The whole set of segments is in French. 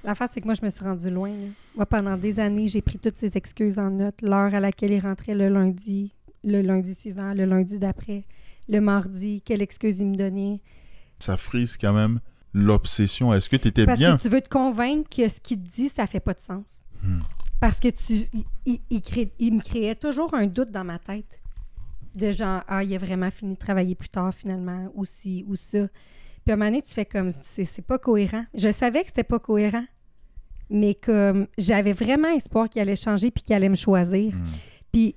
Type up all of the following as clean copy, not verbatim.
L'affaire, c'est que moi, je me suis rendue loin. Là. Moi, pendant des années, j'ai pris toutes ces excuses en note. L'heure à laquelle il rentrait le lundi suivant, le lundi d'après, le mardi, quelle excuse il me donnait. Ça frise quand même l'obsession. Est-ce que tu étais bien? Parce que tu veux te convaincre que ce qu'il te dit, ça fait pas de sens. Parce que il me créait toujours un doute dans ma tête. De genre, il a vraiment fini de travailler plus tard finalement, ou ci, ou ça. Puis à un moment donné, tu fais comme, c'est pas cohérent. Je savais que c'était pas cohérent, mais comme j'avais vraiment espoir qu'il allait changer puis qu'il allait me choisir. Puis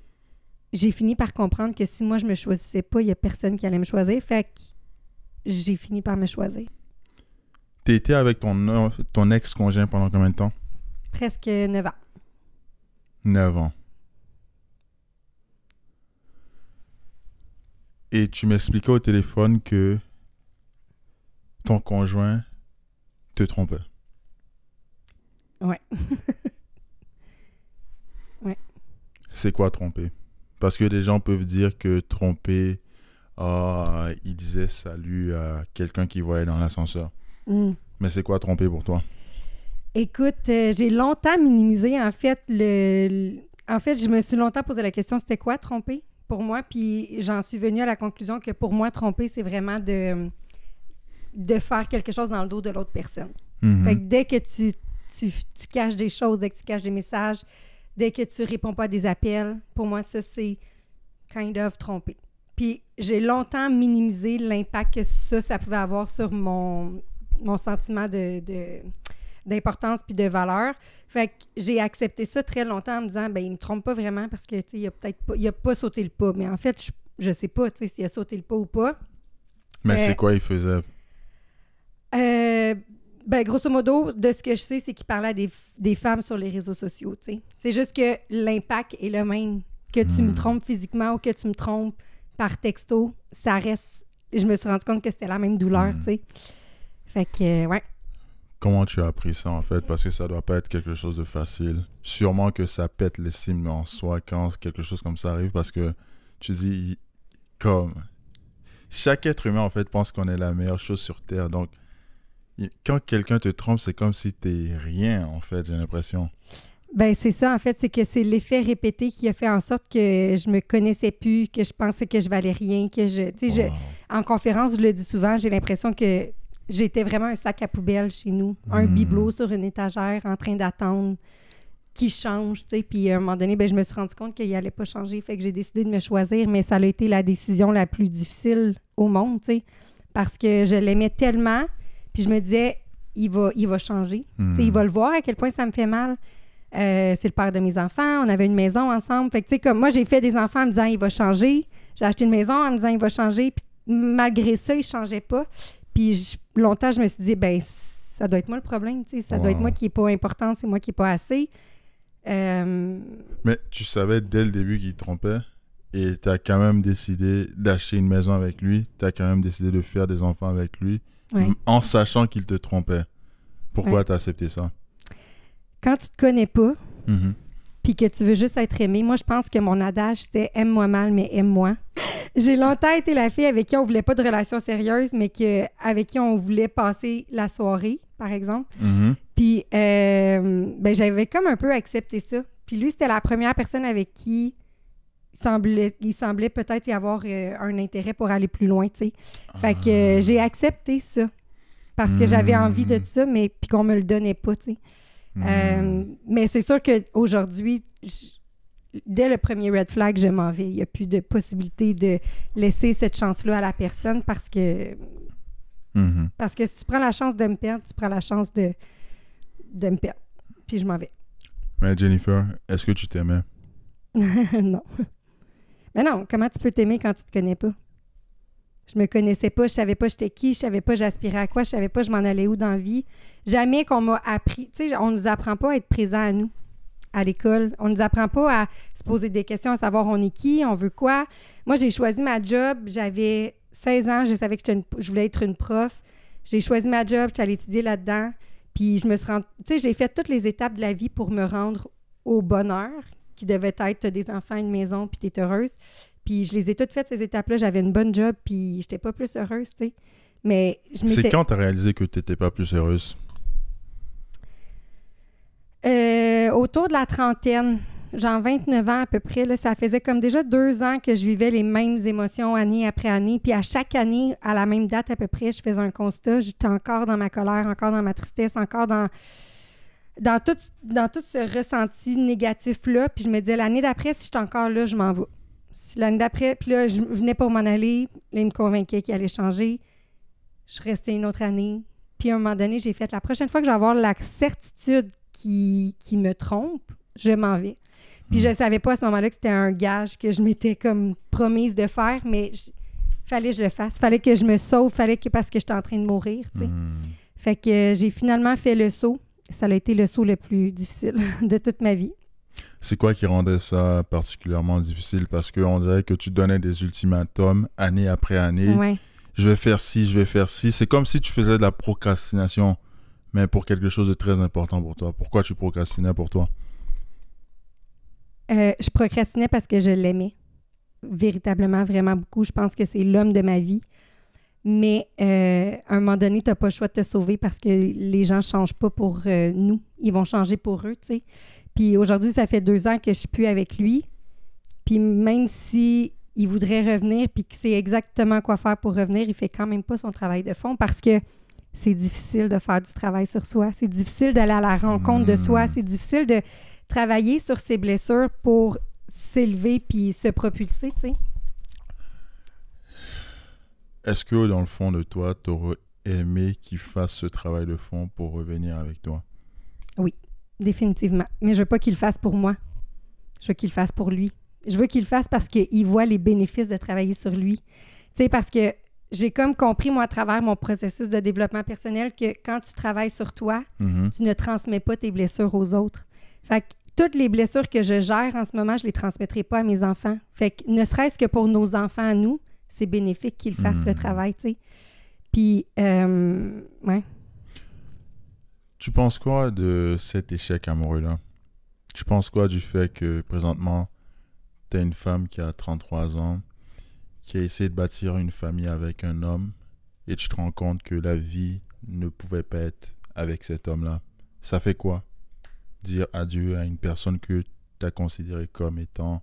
j'ai fini par comprendre que si moi, je me choisissais pas, il y a personne qui allait me choisir. Fait que j'ai fini par me choisir. T'as été avec ton ex-conjoint pendant combien de temps? Presque 9 ans. 9 ans. Et tu m'expliquais au téléphone que ton conjoint te trompait. Ouais. Ouais. C'est quoi tromper? Parce que des gens peuvent dire que tromper, il disait salut à quelqu'un qui voyait dans l'ascenseur. Mais c'est quoi tromper pour toi? Écoute, j'ai longtemps minimisé, en fait, En fait, je me suis longtemps posé la question, c'était quoi tromper pour moi? Puis j'en suis venue à la conclusion que pour moi, tromper, c'est vraiment de faire quelque chose dans le dos de l'autre personne. Fait que dès que tu caches des choses, dès que tu caches des messages, dès que tu réponds pas à des appels, pour moi, ça, c'est kind of tromper. Puis j'ai longtemps minimisé l'impact que ça pouvait avoir sur mon sentiment d'importance puis de valeur. Fait que j'ai accepté ça très longtemps en me disant, ben il me trompe pas vraiment parce que, tu sais, il a pas sauté le pas. Mais en fait, je sais pas, tu sais, s'il a sauté le pas ou pas. Mais c'est quoi il faisait? Ben, grosso modo, de ce que je sais, c'est qu'il parlait à des femmes sur les réseaux sociaux, tu sais. C'est juste que l'impact est le même. Que tu me trompes physiquement ou que tu me trompes par texto, ça reste... Je me suis rendu compte que c'était la même douleur, tu sais. Fait que, ouais. Comment tu as appris ça, en fait? Parce que ça doit pas être quelque chose de facile. Sûrement que ça pète l'estime en soi quand quelque chose comme ça arrive, parce que tu dis, comme... Chaque être humain, en fait, pense qu'on est la meilleure chose sur Terre, donc quand quelqu'un te trompe, c'est comme si t'es rien, en fait, j'ai l'impression. Ben c'est ça, en fait, c'est que c'est l'effet répété qui a fait en sorte que je me connaissais plus, que je pensais que je valais rien, que en conférence, je le dis souvent, j'ai l'impression que j'étais vraiment un sac à poubelle chez nous, un bibelot sur une étagère en train d'attendre qui change, tu sais, puis à un moment donné, ben je me suis rendu compte qu'il allait pas changer, fait que j'ai décidé de me choisir, mais ça a été la décision la plus difficile au monde, tu sais, parce que je l'aimais tellement, puis je me disais, il va changer, tu sais, il va le voir à quel point ça me fait mal. C'est le père de mes enfants, on avait une maison ensemble, fait que tu sais, comme moi, j'ai fait des enfants en me disant, il va changer, j'ai acheté une maison en me disant, il va changer, puis malgré ça, il changeait pas, puis longtemps, je me suis dit, ben ça doit être moi le problème, tu sais, ça doit être moi qui est pas important, c'est moi qui est pas assez. Mais tu savais dès le début qu'il te trompait et tu as quand même décidé d'acheter une maison avec lui, tu as quand même décidé de faire des enfants avec lui, en sachant qu'il te trompait. Pourquoi tu as accepté ça? Quand tu te connais pas, puis que tu veux juste être aimé, moi, je pense que mon adage, c'était « aime-moi mal, mais aime-moi ». J'ai longtemps été la fille avec qui on voulait pas de relation sérieuse, mais avec qui on voulait passer la soirée, par exemple. Puis, ben, j'avais comme un peu accepté ça. Puis lui, c'était la première personne avec qui il semblait peut-être y avoir un intérêt pour aller plus loin, tu sais. Fait que j'ai accepté ça. Parce que j'avais envie de ça, mais puis qu'on me le donnait pas, tu sais. Mais c'est sûr qu'aujourd'hui, dès le premier red flag, je m'en vais. Il n'y a plus de possibilité de laisser cette chance-là à la personne parce que si tu prends la chance de me perdre, tu prends la chance de me perdre. Puis je m'en vais. Mais Jennifer, est-ce que tu t'aimais? Non. Mais non, comment tu peux t'aimer quand tu te connais pas? Je me connaissais pas, je savais pas j'étais qui, je savais pas j'aspirais à quoi, je savais pas je m'en allais où dans la vie. Jamais qu'on m'a appris, tu sais, on nous apprend pas à être présent à nous, à l'école. On nous apprend pas à se poser des questions, à savoir on est qui, on veut quoi. Moi, j'ai choisi ma job, j'avais 16 ans, je savais que je voulais être une prof. J'ai choisi ma job, j'étais allée étudier là-dedans, puis je me suis rendue, tu sais, j'ai fait toutes les étapes de la vie pour me rendre au bonheur, qui devait être t'as des enfants, une maison, puis t'es heureuse. Puis je les ai toutes faites, ces étapes-là. J'avais une bonne job, puis j'étais pas plus heureuse, tu sais. Mais c'est quand t'as réalisé que t'étais pas plus heureuse? Autour de la trentaine, genre 29 ans à peu près, là, ça faisait comme déjà 2 ans que je vivais les mêmes émotions année après année. Puis à chaque année, à la même date à peu près, je faisais un constat. J'étais encore dans ma colère, encore dans ma tristesse, encore dans tout ce ressenti négatif-là. Puis je me disais, l'année d'après, si j'étais encore là, je m'en vais. Si l'année d'après, puis là, je venais pour m'en aller. Là, il me convainquait qu'il allait changer. Je restais une autre année. Puis à un moment donné, j'ai fait, la prochaine fois que je vais avoir la certitude qui me trompe, je m'en vais. Puis je savais pas à ce moment-là que c'était un gage que je m'étais comme promise de faire, mais fallait que je le fasse. Fallait que je me sauve, parce que j'étais en train de mourir, tu sais. Fait que j'ai finalement fait le saut. Ça a été le saut le plus difficile de toute ma vie. C'est quoi qui rendait ça particulièrement difficile? Parce qu'on dirait que tu donnais des ultimatums année après année. Ouais. Je vais faire ci, je vais faire ci. C'est comme si tu faisais de la procrastination, mais pour quelque chose de très important pour toi. Pourquoi tu procrastinais pour toi? Je procrastinais parce que je l'aimais. Véritablement, vraiment beaucoup. Je pense que c'est l'homme de ma vie. Mais à un moment donné, tu n'as pas le choix de te sauver parce que les gens ne changent pas pour nous. Ils vont changer pour eux, tu sais. Puis aujourd'hui, ça fait 2 ans que je ne suis plus avec lui. Puis même si il voudrait revenir puis qu'il sait exactement quoi faire pour revenir, il fait quand même pas son travail de fond parce que c'est difficile de faire du travail sur soi. C'est difficile d'aller à la rencontre de soi. C'est difficile de travailler sur ses blessures pour s'élever puis se propulser, tu sais. Est-ce que dans le fond de toi, tu aurais aimé qu'il fasse ce travail de fond pour revenir avec toi? Oui, définitivement. Mais je veux pas qu'il le fasse pour moi. Je veux qu'il le fasse pour lui. Je veux qu'il le fasse parce qu'il voit les bénéfices de travailler sur lui. Tu sais, parce que j'ai comme compris, moi, à travers mon processus de développement personnel, que quand tu travailles sur toi, tu ne transmets pas tes blessures aux autres. Fait que toutes les blessures que je gère en ce moment, je les transmettrai pas à mes enfants. Fait que ne serait-ce que pour nos enfants à nous, c'est bénéfique qu'ils fassent le travail, tu sais. Puis, ouais. Tu penses quoi de cet échec amoureux-là? Tu penses quoi du fait que, présentement, tu as une femme qui a 33 ans, qui a essayé de bâtir une famille avec un homme, et tu te rends compte que la vie ne pouvait pas être avec cet homme-là? Ça fait quoi? Dire adieu à une personne que tu as considérée comme étant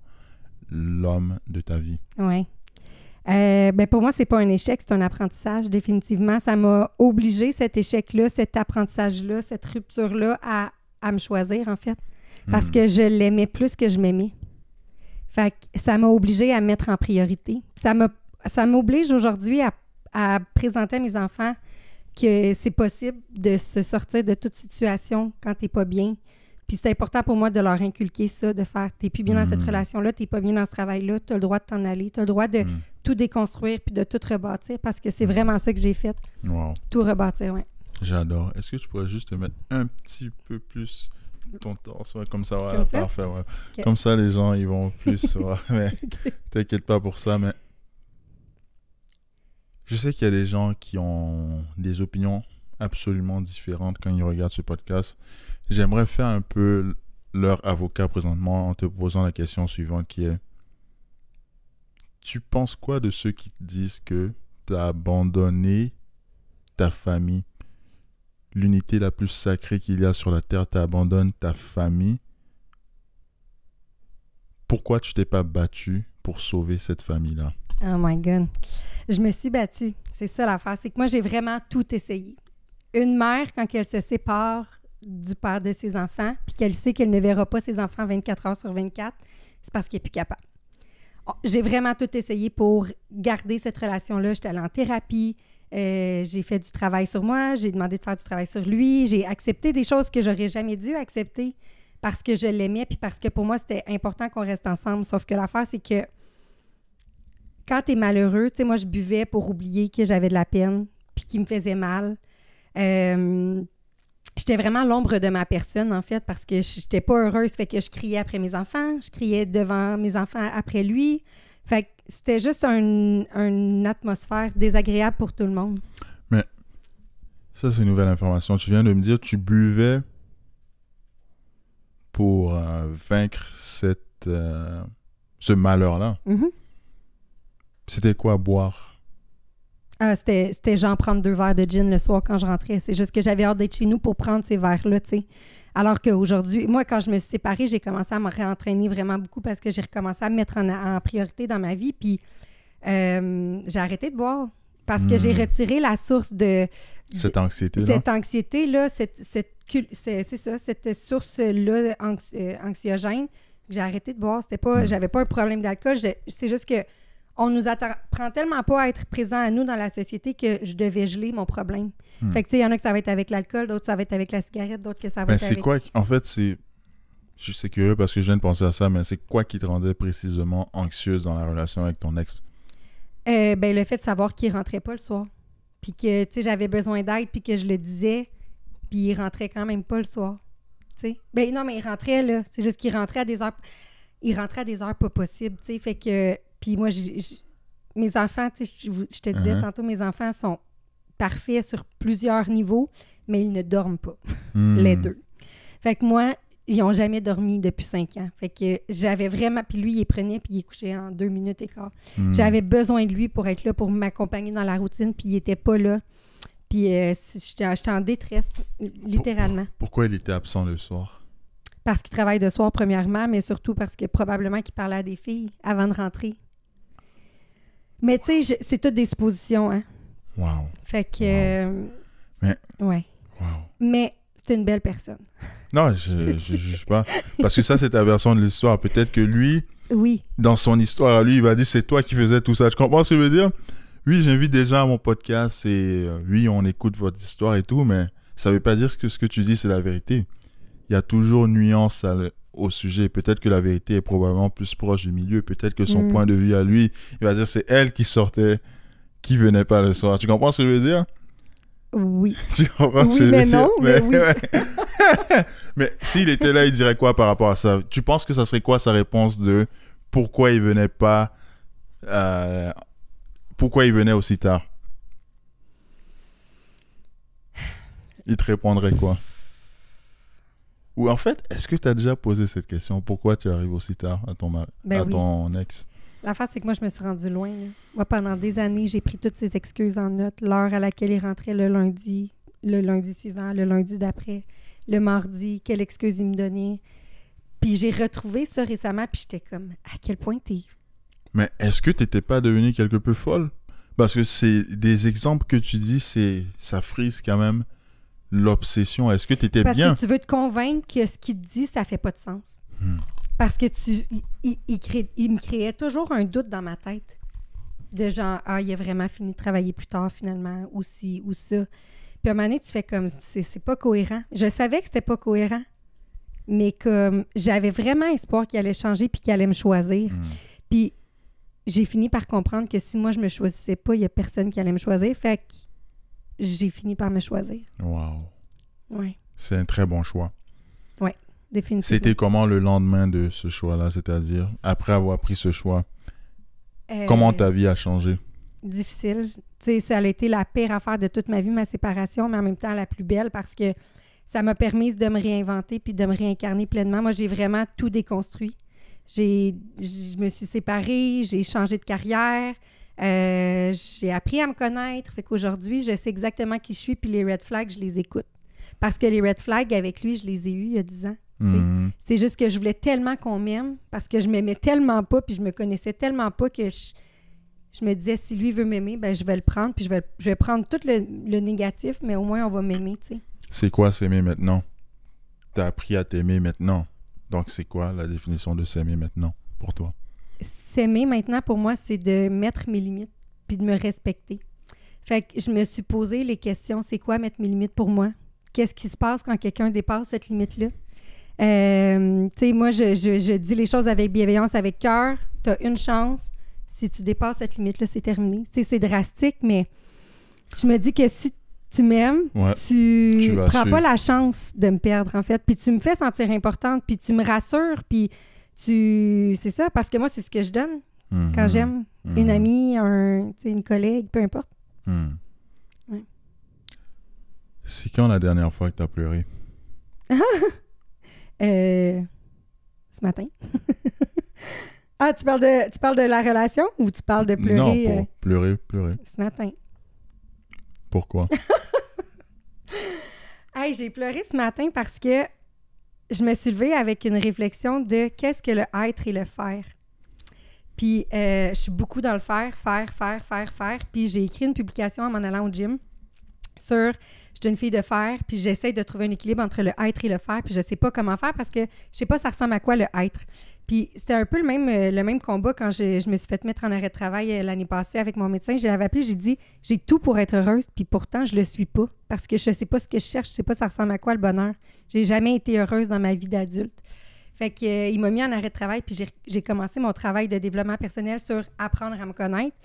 l'homme de ta vie? Oui. Ben pour moi, c'est pas un échec, c'est un apprentissage, définitivement. Ça m'a obligé, cet échec-là, cet apprentissage-là, cette rupture-là, à me choisir, en fait. Parce que je l'aimais plus que je m'aimais. Fait que ça m'a obligée à me mettre en priorité. Ça m'oblige aujourd'hui à présenter à mes enfants que c'est possible de se sortir de toute situation quand t'es pas bien. Puis c'est important pour moi de leur inculquer ça, de faire « t'es plus bien dans cette relation-là, t'es pas bien dans ce travail-là, t'as le droit de t'en aller, t'as le droit de tout déconstruire puis de tout rebâtir » parce que c'est vraiment ça que j'ai fait. Wow. Tout rebâtir, oui. J'adore. Est-ce que tu pourrais juste te mettre un petit peu plus ton torse, ouais, comme ça, ouais, comme ça? parfait, ouais. Okay. Comme ça, les gens, ils vont plus, ouais, mais t'inquiète pas pour ça, mais je sais qu'il y a des gens qui ont des opinions absolument différentes quand ils regardent ce podcast. J'aimerais faire un peu leur avocat présentement en te posant la question suivante qui est: tu penses quoi de ceux qui te disent que tu as abandonné ta famille, l'unité la plus sacrée qu'il y a sur la terre, tu abandonnes ta famille? Pourquoi tu t'es pas battu pour sauver cette famille-là? Oh my God. Je me suis battue. C'est ça l'affaire. C'est que moi, j'ai vraiment tout essayé. Une mère, quand elle se sépare du père de ses enfants, puis qu'elle sait qu'elle ne verra pas ses enfants 24 heures sur 24, c'est parce qu'elle n'est plus capable. J'ai vraiment tout essayé pour garder cette relation-là. J'étais allée en thérapie, j'ai fait du travail sur moi, j'ai demandé de faire du travail sur lui, j'ai accepté des choses que j'aurais jamais dû accepter parce que je l'aimais, puis parce que pour moi, c'était important qu'on reste ensemble. Sauf que l'affaire, c'est que quand tu es malheureux, tu sais, moi, je buvais pour oublier que j'avais de la peine, puis qu'il me faisait mal. J'étais vraiment l'ombre de ma personne, en fait, parce que je n'étais pas heureuse. Fait que je criais après mes enfants, je criais devant mes enfants après lui. Fait que c'était juste une atmosphère désagréable pour tout le monde. Mais ça, c'est une nouvelle information. Tu viens de me dire que tu buvais pour vaincre ce malheur-là. Mm-hmm. C'était quoi boire? C'était genre prendre 2 verres de gin le soir quand je rentrais. C'est juste que j'avais hâte d'être chez nous pour prendre ces verres-là, tu sais. Alors qu'aujourd'hui, moi, quand je me suis séparée, j'ai commencé à me réentraîner vraiment beaucoup parce que j'ai recommencé à me mettre en priorité dans ma vie. Puis j'ai arrêté de boire parce que j'ai retiré la source de cette anxiété-là. Cette anxiété-là, c'est ça, cette source-là anxiogène. J'ai arrêté de boire. C'était pas, j'avais pas un problème d'alcool. C'est juste que on nous apprend tellement pas à être présent à nous dans la société que je devais geler mon problème. Fait que, tu sais, il y en a que ça va être avec l'alcool, d'autres ça va être avec la cigarette, d'autres que ça va être avec... c'est quoi, en fait, je suis curieux parce que je viens de penser à ça, mais c'est quoi qui te rendait précisément anxieuse dans la relation avec ton ex? Le fait de savoir qu'il rentrait pas le soir. Puis que, tu sais, j'avais besoin d'aide, puis que je le disais, puis il rentrait quand même pas le soir. Tu sais? Ben non, mais il rentrait, là. C'est juste qu'il rentrait à des heures... Il rentrait à des heures pas possibles, tu sais. Fait que... Puis moi, mes enfants, tu sais, je te disais tantôt, mes enfants sont parfaits sur plusieurs niveaux, mais ils ne dorment pas, les deux. Fait que moi, ils n'ont jamais dormi depuis 5 ans. Fait que j'avais vraiment... Puis lui, il les prenait, puis il couchait en 2 minutes et quart. J'avais besoin de lui pour être là, pour m'accompagner dans la routine, puis il n'était pas là. Puis j'étais en détresse, littéralement. Pourquoi il était absent le soir? Parce qu'il travaille de soir, premièrement, mais surtout parce que probablement qu'il parlait à des filles avant de rentrer. Mais tu sais, c'est toutes des suppositions, hein? Wow. Fait que... Mais... Ouais. Wow. Mais c'est une belle personne. Non, je juge pas. Parce que ça, c'est ta version de l'histoire. Peut-être que lui, dans son histoire, lui, il va dire c'est toi qui faisais tout ça. Tu comprends ce que je veux dire? Oui, j'invite des gens à mon podcast et oui, on écoute votre histoire et tout, mais ça veut pas dire que ce que tu dis, c'est la vérité. Il y a toujours une nuance au sujet. Peut-être que la vérité est probablement plus proche du milieu. Peut-être que son point de vue à lui, il va dire c'est elle qui sortait, qui venait pas le soir. Tu comprends ce que je veux dire? Oui. Tu comprends ce que je veux mais dire? Non, mais oui. Mais s'il était là, il dirait quoi par rapport à ça? Tu penses que ça serait quoi sa réponse de pourquoi il venait pas... pourquoi il venait aussi tard? Il te répondrait quoi? Ou en fait, est-ce que tu as déjà posé cette question? Pourquoi tu arrives aussi tard à ton ex? L'affaire, c'est que moi, je me suis rendue loin. Là. Moi, pendant des années, j'ai pris toutes ces excuses en note. L'heure à laquelle il rentrait le lundi suivant, le lundi d'après, le mardi, quelle excuse il me donnait. Puis j'ai retrouvé ça récemment, puis j'étais comme, à quel point t'es... Mais est-ce que t'étais pas devenue quelque peu folle? Parce que c'est des exemples que tu dis, ça frise quand même l'obsession. Est-ce que t'étais bien? Parce que tu veux te convaincre que ce qu'il te dit, ça fait pas de sens. Parce que il me créait toujours un doute dans ma tête. De genre, il a vraiment fini de travailler plus tard finalement, ou ci, ou ça. Puis à un moment donné, tu fais comme, c'est pas cohérent. Je savais que c'était pas cohérent, mais comme j'avais vraiment espoir qu'il allait changer puis qu'il allait me choisir. Puis j'ai fini par comprendre que si moi je me choisissais pas, il y a personne qui allait me choisir. Fait que j'ai fini par me choisir. Wow. Ouais. C'est un très bon choix. Oui, définitivement. C'était comment le lendemain de ce choix-là, c'est-à-dire après avoir pris ce choix? Comment ta vie a changé? Difficile. Tu sais, ça a été la pire affaire de toute ma vie, ma séparation, mais en même temps la plus belle parce que ça m'a permis de me réinventer puis de me réincarner pleinement. Moi, j'ai vraiment tout déconstruit. Je me suis séparée, j'ai changé de carrière, j'ai appris à me connaître. Fait qu'aujourd'hui, je sais exactement qui je suis puis les red flags, je les écoute. Parce que les red flags, avec lui, je les ai eus il y a 10 ans. C'est juste que je voulais tellement qu'on m'aime parce que je m'aimais tellement pas puis je me connaissais tellement pas que je me disais, si lui veut m'aimer, ben je vais le prendre puis je vais prendre tout le négatif, mais au moins on va m'aimer, tu sais. C'est quoi s'aimer maintenant? T'as appris à t'aimer maintenant. Donc c'est quoi la définition de s'aimer maintenant pour toi? S'aimer maintenant, pour moi, c'est de mettre mes limites puis de me respecter. Fait que je me suis posé les questions, c'est quoi mettre mes limites pour moi? Qu'est-ce qui se passe quand quelqu'un dépasse cette limite-là? Tu sais, moi, je dis les choses avec bienveillance, avec cœur. Tu as une chance. Si tu dépasses cette limite-là, c'est terminé. Tu sais, c'est drastique, mais je me dis que si tu m'aimes, tu prends pas la chance de me perdre, en fait. Puis tu me fais sentir importante, puis tu me rassures, puis c'est ça, parce que moi, c'est ce que je donne quand j'aime une amie, une collègue, peu importe. Ouais. C'est quand la dernière fois que tu as pleuré? Ce matin. Ah, tu parles de la relation ou tu parles de pleurer? Non, pour pleurer. Ce matin. Pourquoi? Hey, j'ai pleuré ce matin parce que je me suis levée avec une réflexion de qu'est-ce que le être et le faire. Puis, je suis beaucoup dans le faire. Puis, j'ai écrit une publication en m'en allant au gym sur je suis une fille de faire, puis j'essaie de trouver un équilibre entre le être et le faire, puis je sais pas comment faire parce que je sais pas ça ressemble à quoi le être. Puis c'était un peu le même combat quand je me suis fait mettre en arrêt de travail l'année passée avec mon médecin. Je l'avais appelé, j'ai dit j'ai tout pour être heureuse, puis pourtant je le suis pas parce que je sais pas ce que je cherche, je sais pas ça ressemble à quoi le bonheur. J'ai jamais été heureuse dans ma vie d'adulte. Fait que il m'a mis en arrêt de travail, puis j'ai commencé mon travail de développement personnel sur apprendre à me connaître.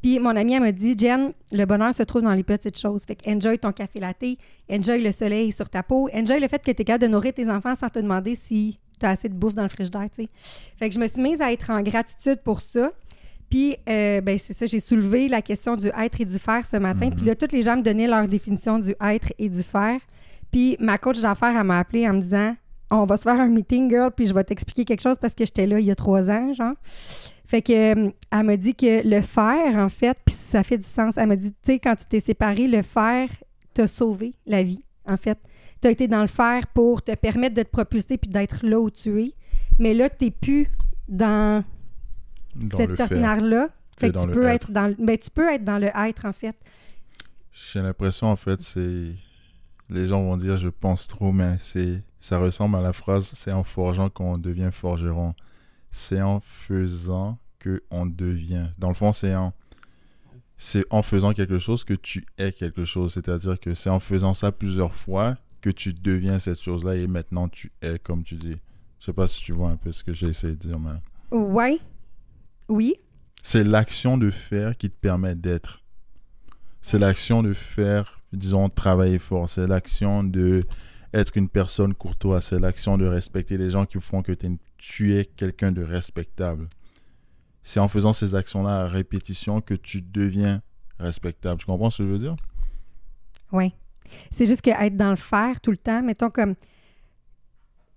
Puis mon amie, elle m'a dit, Jen, le bonheur se trouve dans les petites choses. Fait que enjoy ton café latte, enjoy le soleil sur ta peau, enjoy le fait que tu es capable de nourrir tes enfants sans te demander si tu as assez de bouffe dans le frigidaire, tu sais. Fait que je me suis mise à être en gratitude pour ça. Puis, c'est ça, j'ai soulevé la question du être et du faire ce matin. Puis là, toutes les gens me donnaient leur définition du être et du faire. Puis ma coach d'affaires, elle m'a appelée en me disant, on va se faire un meeting, girl, puis je vais t'expliquer quelque chose parce que j'étais là il y a 3 ans, genre. Fait que elle m'a dit que le faire, en fait, puis ça fait du sens. Elle m'a dit, tu sais, quand tu t'es séparé, le faire t'a sauvé la vie, en fait. Tu as été dans le faire pour te permettre de te propulser puis d'être là où tu es. Mais là, tu n'es plus dans cet ordinaire-là. Fait que tu peux être dans le être, en fait. J'ai l'impression, en fait, les gens vont dire « je pense trop », mais ça ressemble à la phrase « c'est en forgeant qu'on devient forgeron ». C'est en faisant qu'on devient. Dans le fond, c'est en faisant quelque chose que tu es quelque chose. C'est-à-dire que c'est en faisant ça plusieurs fois que tu deviens cette chose-là et maintenant tu es, comme tu dis. Je sais pas si tu vois un peu ce que j'ai essayé de dire, mais... Ouais. Oui. C'est l'action de faire qui te permet d'être. C'est l'action de faire, disons, travailler fort. C'est l'action de être une personne courtoise. C'est l'action de respecter les gens qui font que tu es quelqu'un de respectable. C'est en faisant ces actions-là à répétition que tu deviens respectable. Tu comprends ce que je veux dire? Oui. C'est juste qu'être dans le faire tout le temps, mettons comme...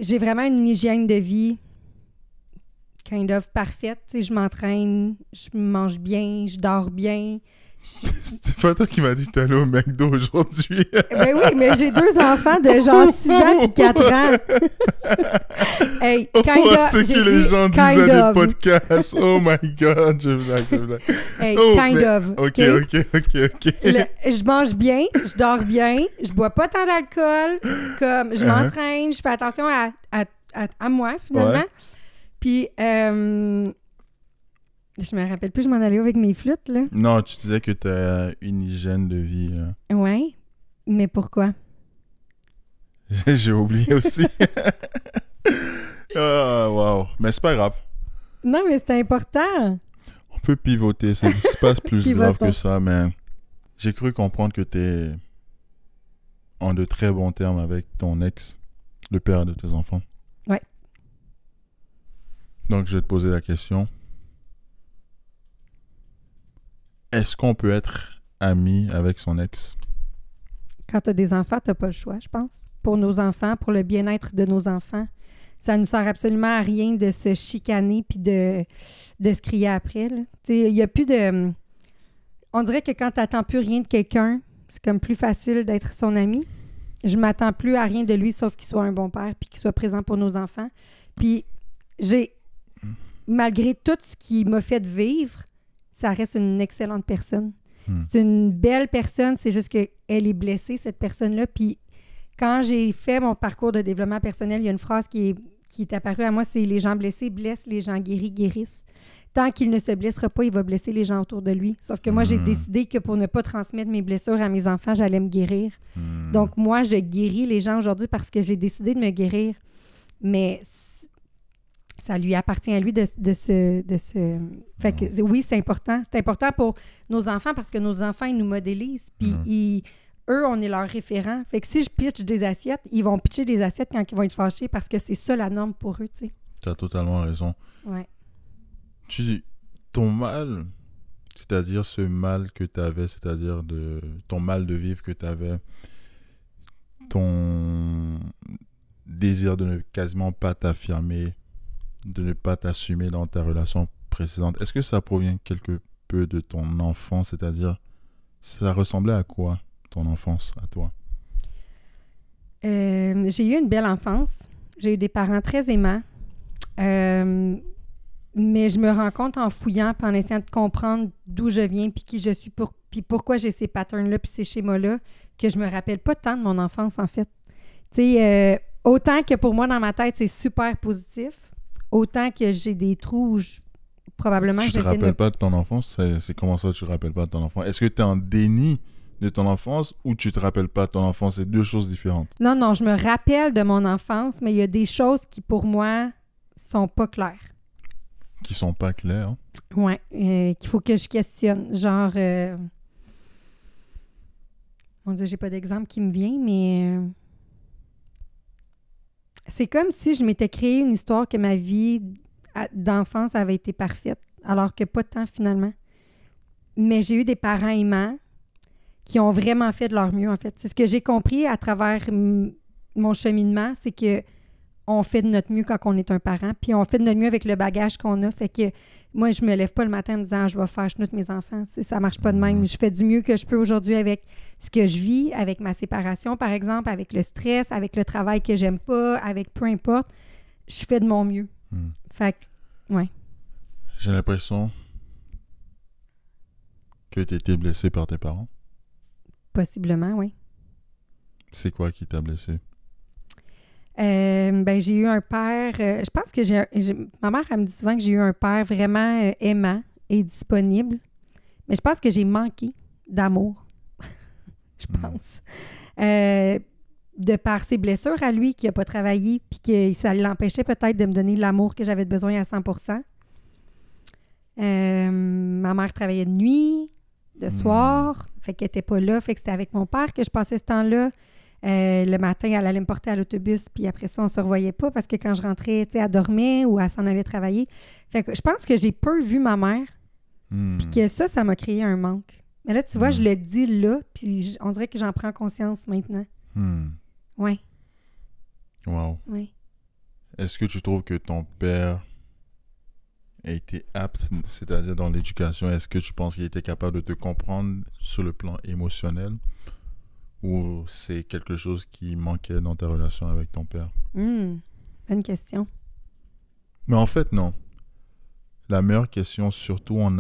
J'ai vraiment une hygiène de vie kind of parfaite. Tu sais, je m'entraîne, je mange bien, je dors bien. C'est pas toi qui m'as dit que t'allais au McDo aujourd'hui. Ben oui, mais j'ai 2 enfants de genre 6 ans et 4 ans. Hey, c'est qui les gens disaient des podcasts. Oh my God, je blague. Hey, kind of. OK. Je mange bien, je dors bien, je bois pas tant d'alcool, comme je m'entraîne, je fais attention à moi, finalement. Ouais. Puis, je me rappelle plus, je m'en allais avec mes flûtes, là. Non, tu disais que tu as une hygiène de vie. Oui, mais pourquoi? J'ai oublié aussi. Wow. Mais c'est pas grave. Non, mais c'est important. On peut pivoter, c'est pas plus grave que ça, mais j'ai cru comprendre que tu es en de très bons termes avec ton ex, le père de tes enfants. Ouais. Donc, je vais te poser la question. Est-ce qu'on peut être ami avec son ex? Quand tu as des enfants, tu n'as pas le choix, je pense. Pour nos enfants, pour le bien-être de nos enfants, ça ne nous sert absolument à rien de se chicaner puis de se crier après. Il n'y a plus de... On dirait que quand tu n'attends plus rien de quelqu'un, c'est comme plus facile d'être son ami. Je ne m'attends plus à rien de lui, sauf qu'il soit un bon père puis qu'il soit présent pour nos enfants. Puis malgré tout ce qu'il m'a fait vivre, ça reste une excellente personne. C'est une belle personne, c'est juste qu'elle est blessée, cette personne-là. Puis quand j'ai fait mon parcours de développement personnel, il y a une phrase qui est apparue à moi, c'est « Les gens blessés blessent, les gens guéris guérissent ». Tant qu'il ne se blessera pas, il va blesser les gens autour de lui. Sauf que moi, j'ai décidé que pour ne pas transmettre mes blessures à mes enfants, j'allais me guérir. Donc moi, je guéris les gens aujourd'hui parce que j'ai décidé de me guérir. Mais... ça lui appartient à lui de se... Fait que oui, c'est important. C'est important pour nos enfants parce que nos enfants, ils nous modélisent. Puis eux, on est leur référent. Fait que si je pitche des assiettes, ils vont pitcher des assiettes quand ils vont être fâchés parce que c'est ça la norme pour eux, tu sais. Tu as totalement raison. Ouais. Ton mal, c'est-à-dire ce mal que tu avais, c'est-à-dire ton mal de vivre que tu avais, ton désir de ne quasiment pas t'affirmer, de ne pas t'assumer dans ta relation précédente, est-ce que ça provient quelque peu de ton enfance? C'est-à-dire, ça ressemblait à quoi, ton enfance, à toi? J'ai eu une belle enfance. J'ai eu des parents très aimants. Mais je me rends compte en fouillant puis en essayant de comprendre d'où je viens puis qui je suis puis pourquoi j'ai ces patterns-là puis ces schémas-là que je me rappelle pas tant de mon enfance, en fait. Tu sais, autant que pour moi, dans ma tête, c'est super positif, autant que j'ai des trous où probablement... Tu te rappelles pas de ton enfance? C'est comment ça, tu te rappelles pas de ton enfance? Est-ce que tu es en déni de ton enfance ou tu te rappelles pas de ton enfance? C'est deux choses différentes. Non, je me rappelle de mon enfance, mais il y a des choses qui, pour moi, sont pas claires. Qui sont pas claires? Oui, qu'il faut que je questionne. Genre... Mon Dieu, j'ai pas d'exemple qui me vient, mais... C'est comme si je m'étais créé une histoire que ma vie d'enfance avait été parfaite, alors que pas tant, finalement. Mais j'ai eu des parents aimants qui ont vraiment fait de leur mieux, en fait. C'est ce que j'ai compris à travers mon cheminement, c'est que on fait de notre mieux quand on est un parent, puis on fait de notre mieux avec le bagage qu'on a. Fait que moi, je me lève pas le matin en me disant « je vais faire chenoute mes enfants ». Ça marche pas de même. Je fais du mieux que je peux aujourd'hui avec ce que je vis, avec ma séparation, par exemple, avec le stress, avec le travail que j'aime pas, avec peu importe. Je fais de mon mieux. Fait que, ouais. J'ai l'impression que tu étais blessée par tes parents. Possiblement, oui. C'est quoi qui t'a blessée? J'ai eu un père... je pense que ma mère, elle me dit souvent que j'ai eu un père vraiment aimant et disponible. Mais je pense que j'ai manqué d'amour. Je pense. De par ses blessures à lui, qui n'a pas travaillé, puis que ça l'empêchait peut-être de me donner l'amour que j'avais besoin à 100%. Ma mère travaillait de nuit, de soir, fait qu'elle n'était pas là, fait que c'était avec mon père que je passais ce temps-là. Le matin, elle allait me porter à l'autobus, puis après ça, on ne se revoyait pas parce que quand je rentrais, tu sais, elle dormait ou elle s'en allait travailler. Fait que je pense que j'ai peu vu ma mère, puis que ça m'a créé un manque. Mais là, tu vois, je le dis là, puis on dirait que j'en prends conscience maintenant. Oui. Wow. Oui. Est-ce que tu trouves que ton père a été apte, c'est-à-dire dans l'éducation, est-ce que tu penses qu'il était capable de te comprendre sur le plan émotionnel? Ou c'est quelque chose qui manquait dans ta relation avec ton père? Bonne question. Mais en fait, non. La meilleure question, surtout en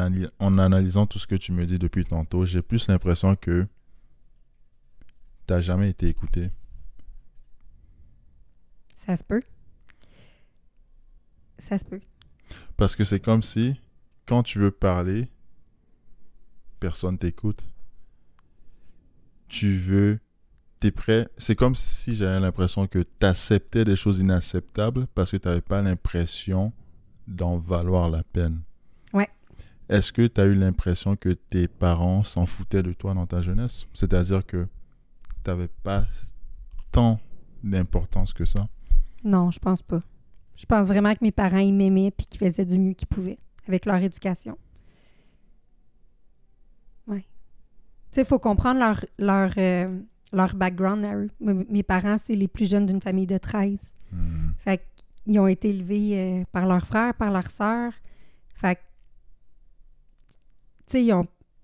analysant tout ce que tu me dis depuis tantôt, j'ai plus l'impression que tu n'as jamais été écouté. Ça se peut. Ça se peut. Parce que c'est comme si, quand tu veux parler, personne t'écoute. T'es prêt. C'est comme si j'avais l'impression que t'acceptais des choses inacceptables parce que t'avais pas l'impression d'en valoir la peine. Ouais. Est-ce que t'as eu l'impression que tes parents s'en foutaient de toi dans ta jeunesse? C'est-à-dire que t'avais pas tant d'importance que ça? Non, je pense pas. Je pense vraiment que mes parents, ils m'aimaient puis qu'ils faisaient du mieux qu'ils pouvaient avec leur éducation. Ouais. Tu sais, il faut comprendre leur background à eux. Mes parents, c'est les plus jeunes d'une famille de 13. Fait qu'ils ont été élevés par leurs frères, par leurs sœurs. Fait que, tu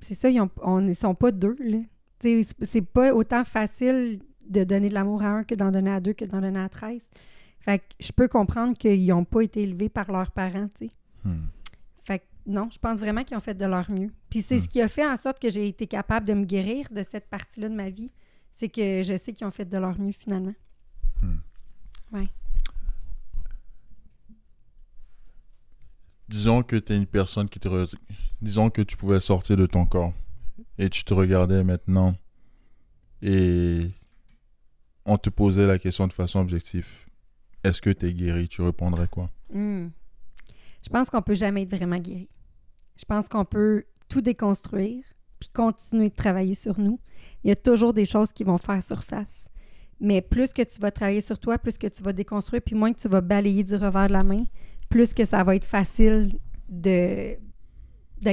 sais, ils sont pas deux, là. Tu sais, c'est pas autant facile de donner de l'amour à un que d'en donner à deux que d'en donner à 13. Fait que je peux comprendre qu'ils n'ont pas été élevés par leurs parents, tu sais. Fait que non, je pense vraiment qu'ils ont fait de leur mieux. Puis c'est ce qui a fait en sorte que j'ai été capable de me guérir de cette partie-là de ma vie. C'est que je sais qu'ils ont fait de leur mieux, finalement. Ouais. Disons que tu es une personne qui disons que tu pouvais sortir de ton corps et tu te regardais maintenant et on te posait la question de façon objective. Est-ce que tu es guéri? Tu répondrais quoi? Je pense qu'on peut jamais être vraiment guéri. Je pense qu'on peut tout déconstruire puis continuer de travailler sur nous. Il y a toujours des choses qui vont faire surface. Mais plus que tu vas travailler sur toi, plus que tu vas déconstruire, puis moins que tu vas balayer du revers de la main, plus que ça va être facile d'être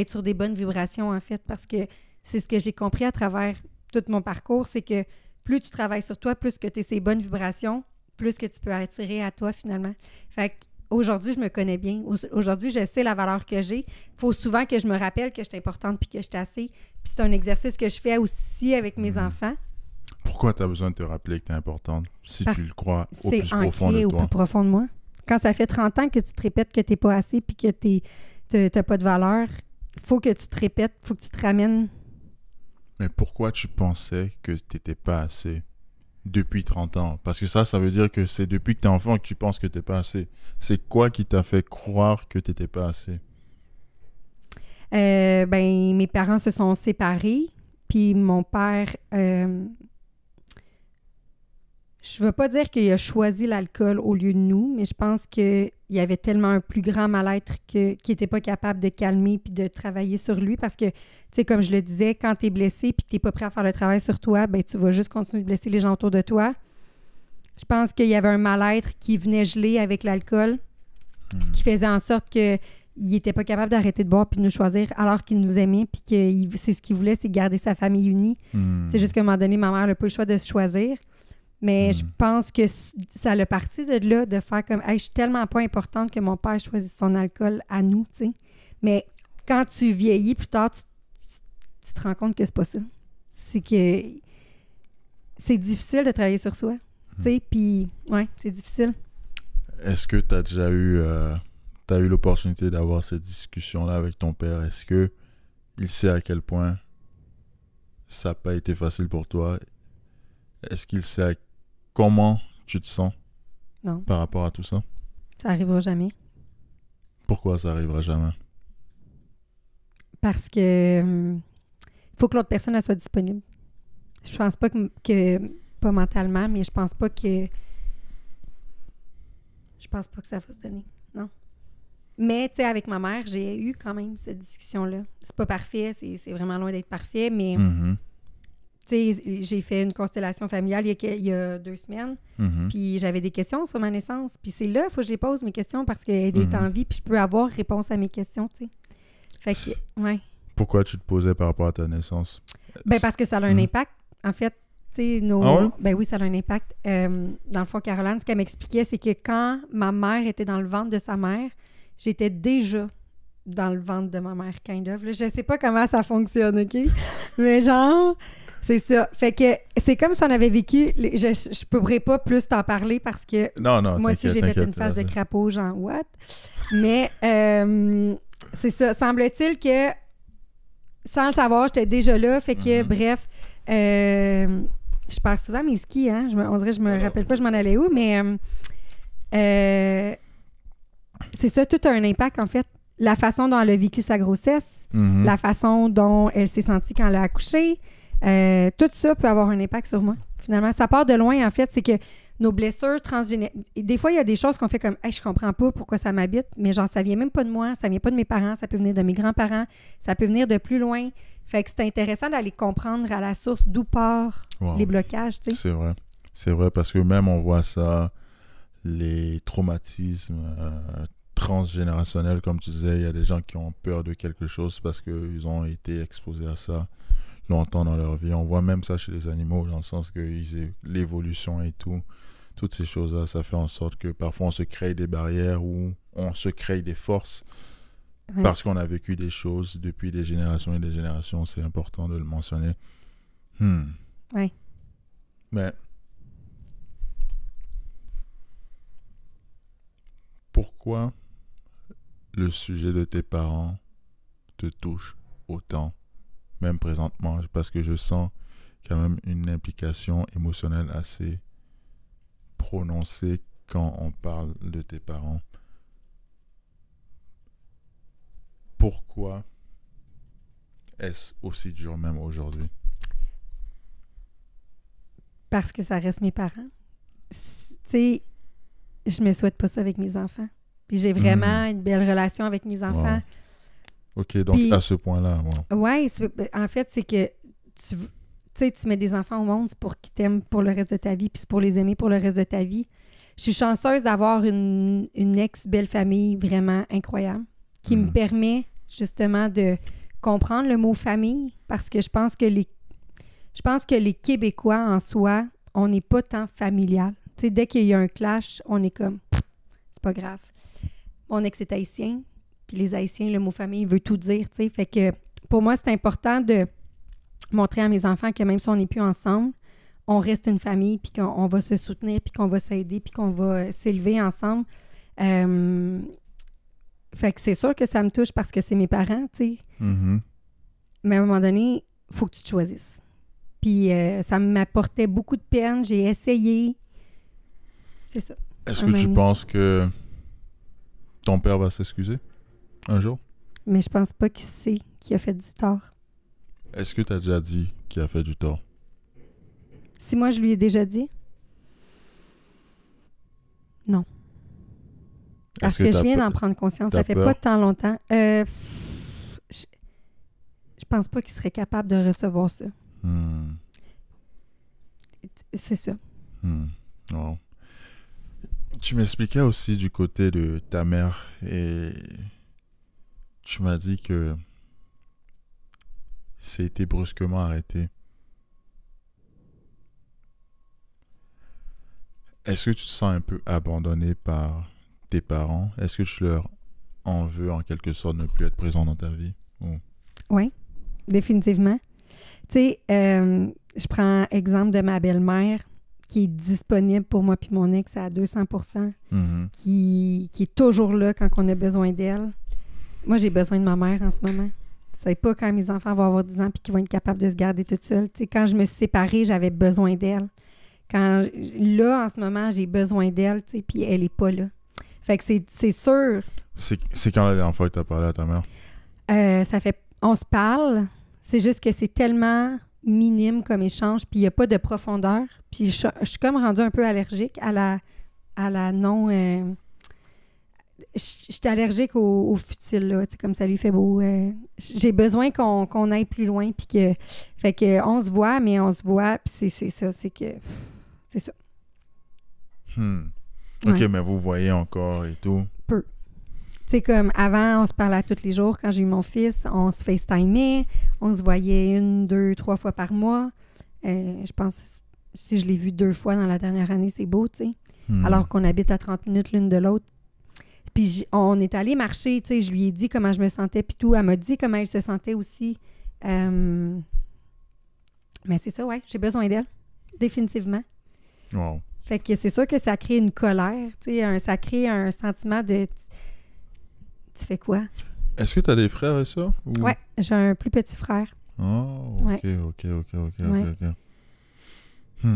sur des bonnes vibrations, en fait, parce que c'est ce que j'ai compris à travers tout mon parcours, c'est que plus tu travailles sur toi, plus que tu as ces bonnes vibrations, plus que tu peux attirer à toi, finalement. Fait qu'aujourd'hui, je me connais bien. Aujourd'hui, je sais la valeur que j'ai. Il faut souvent que je me rappelle que je suis importante puis que je suis assez. Puis c'est un exercice que je fais aussi avec mes enfants. Pourquoi tu as besoin de te rappeler que tu es importante si Parce tu le crois au c'est plus profond de ancré au toi? plus profond de moi. Quand ça fait 30 ans que tu te répètes que tu n'es pas assez puis que tu n'as pas de valeur, il faut que tu te répètes, il faut que tu te ramènes. Mais pourquoi tu pensais que tu n'étais pas assez depuis 30 ans? Parce que ça veut dire que c'est depuis que tu es enfant que tu penses que tu n'es pas assez. C'est quoi qui t'a fait croire que tu n'étais pas assez? Mes parents se sont séparés, puis mon père, je ne veux pas dire qu'il a choisi l'alcool au lieu de nous, mais je pense qu'il y avait tellement un plus grand mal-être qu'il n'était pas capable de calmer puis de travailler sur lui parce que, tu sais, comme je le disais, quand tu es blessé puis que tu n'es pas prêt à faire le travail sur toi, ben tu vas juste continuer de blesser les gens autour de toi. Je pense qu'il y avait un mal-être qui venait geler avec l'alcool, ce qui faisait en sorte qu'il n'était pas capable d'arrêter de boire puis de nous choisir alors qu'il nous aimait puis que c'est ce qu'il voulait, c'est garder sa famille unie. C'est juste qu'à un moment donné, ma mère n'a pas eu le choix de se choisir. Mais je pense que ça l'a parti de là, de faire comme hey, « je suis tellement pas importante que mon père choisisse son alcool à nous », tu sais. Mais quand tu vieillis plus tard, tu te rends compte que c'est pas ça. C'est que c'est difficile de travailler sur soi, tu sais, puis ouais, c'est difficile. Est-ce que tu as déjà eu, l'opportunité d'avoir cette discussion-là avec ton père? Est-ce que il sait à quel point ça n'a pas été facile pour toi? Est-ce qu'il sait comment tu te sens par rapport à tout ça? Ça arrivera jamais. Pourquoi ça arrivera jamais? Parce que faut que l'autre personne elle soit disponible. Je pense pas que pas mentalement, mais je pense pas que ça va se donner. Non. Mais, tu sais, avec ma mère, j'ai eu quand même cette discussion-là. C'est pas parfait, c'est vraiment loin d'être parfait, mais tu sais, j'ai fait une constellation familiale il y a 2 semaines, puis j'avais des questions sur ma naissance, puis c'est là, il faut que je les pose, mes questions, parce qu'elle est en vie, puis je peux avoir réponse à mes questions, tu sais. Fait que, ouais. Pourquoi tu te posais par rapport à ta naissance? Ben parce que ça a un impact, en fait. Tu sais, ben oui, ça a un impact. Dans le fond, Caroline, ce qu'elle m'expliquait, c'est que quand ma mère était dans le ventre de sa mère, j'étais déjà dans le ventre de ma mère, kind of. Là, je sais pas comment ça fonctionne, OK? Mais genre, c'est ça. Fait que c'est comme si on avait vécu... Je pourrais pas plus t'en parler parce que non, moi aussi, j'ai fait une phase de crapaud, genre, what? Mais c'est ça. Semble-t-il que, sans le savoir, j'étais déjà là. Fait que, bref, je perds souvent mes skis, hein? On dirait que je me rappelle pas je m'en allais où, mais c'est ça, tout a un impact, en fait. La façon dont elle a vécu sa grossesse, la façon dont elle s'est sentie quand elle a accouché, tout ça peut avoir un impact sur moi. Finalement, ça part de loin, en fait. C'est que nos blessures transgénérationnelles... Des fois, il y a des choses qu'on fait comme « Hey, je comprends pas pourquoi ça m'habite », mais genre, ça vient même pas de moi, ça vient pas de mes parents, ça peut venir de mes grands-parents, ça peut venir de plus loin. Fait que c'est intéressant d'aller comprendre à la source d'où partent les blocages, tu sais. C'est vrai. C'est vrai, parce que même on voit ça, les traumatismes transgénérationnels, comme tu disais, il y a des gens qui ont peur de quelque chose parce qu'ils ont été exposés à ça longtemps dans leur vie. On voit même ça chez les animaux, dans le sens que l'évolution et tout, toutes ces choses-là, ça fait en sorte que parfois on se crée des barrières ou on se crée des forces parce qu'on a vécu des choses depuis des générations et des générations. C'est important de le mentionner. Oui. Mais pourquoi le sujet de tes parents te touche autant, même présentement? Parce que je sens quand même une implication émotionnelle assez prononcée quand on parle de tes parents. Pourquoi est-ce aussi dur même aujourd'hui? Parce que ça reste mes parents. Tu sais, je me souhaite pas ça avec mes enfants. Puis j'ai vraiment une belle relation avec mes enfants. Wow. OK, donc puis, à ce point-là, oui, en fait, c'est que tu mets des enfants au monde pour qu'ils t'aiment pour le reste de ta vie, puis c'est pour les aimer pour le reste de ta vie. Je suis chanceuse d'avoir une ex-belle famille vraiment incroyable qui me permet justement de comprendre le mot famille, parce que je pense que les Québécois en soi, on n'est pas tant familial. Tu sais, dès qu'il y a un clash, on est comme c'est pas grave. Mon ex est haïtien, puis les Haïtiens, le mot famille veut tout dire, tu sais. Fait que pour moi, c'est important de montrer à mes enfants que même si on n'est plus ensemble, on reste une famille, puis qu'on va se soutenir, puis qu'on va s'aider, puis qu'on va s'élever ensemble. Fait que c'est sûr que ça me touche parce que c'est mes parents, tu sais. Mm-hmm. Mais à un moment donné, il faut que tu te choisisses. Puis ça m'apportait beaucoup de peine. J'ai essayé. C'est ça. Est-ce que tu penses que ton père va s'excuser un jour? Mais je pense pas qu'il sait qu'il a fait du tort. Est-ce que tu as déjà dit qu'il a fait du tort? Si moi, je lui ai déjà dit? Non. Parce que je viens d'en prendre conscience. Ça fait pas tant longtemps. Je pense pas qu'il serait capable de recevoir ça. C'est ça. Wow. Tu m'expliquais aussi du côté de ta mère et tu m'as dit que c'était brusquement arrêté. Est-ce que tu te sens un peu abandonné par tes parents? Est-ce que tu leur en veux en quelque sorte ne plus être présent dans ta vie? Oui, définitivement. Tu sais, je prends exemple de ma belle-mère qui est disponible pour moi puis mon ex à 200%, qui est toujours là quand on a besoin d'elle. Moi, j'ai besoin de ma mère en ce moment. C'est pas quand mes enfants vont avoir 10 ans puis qu'ils vont être capables de se garder toute seule. Tu sais, quand je me suis séparée, j'avais besoin d'elle. Là, en ce moment, j'ai besoin d'elle, tu sais, puis elle est pas là. Fait que c'est sûr. C'est quand la dernière fois que tu as parlé à ta mère? On se parle. C'est juste que c'est tellement minime comme échange, puis il n'y a pas de profondeur. Puis je suis comme rendue un peu allergique à la non... Je suis allergique au futile, là. Tu sais, comme ça lui fait beau. J'ai besoin qu'on aille plus loin, puis que... Fait que on se voit, mais on se voit, puis c'est ça, c'est que... C'est ça. OK, ouais. Mais vous voyez encore et tout? Peu. Tu sais, comme avant, on se parlait tous les jours. Quand j'ai eu mon fils, on se FaceTimait. On se voyait 1, 2, 3 fois par mois. Je pense, si je l'ai vu 2 fois dans la dernière année, c'est beau, tu sais. Alors qu'on habite à 30 minutes l'une de l'autre. Puis on est allé marcher, tu sais. Je lui ai dit comment je me sentais, puis tout. Elle m'a dit comment elle se sentait aussi. Mais c'est ça, ouais. J'ai besoin d'elle. Définitivement. Wow. Fait que c'est sûr que ça crée une colère, tu sais, ça crée un sentiment de... Tu fais quoi? Est-ce que tu as des frères et sœurs? Ou... Ouais, j'ai un plus petit frère. Oh, OK, ouais. OK.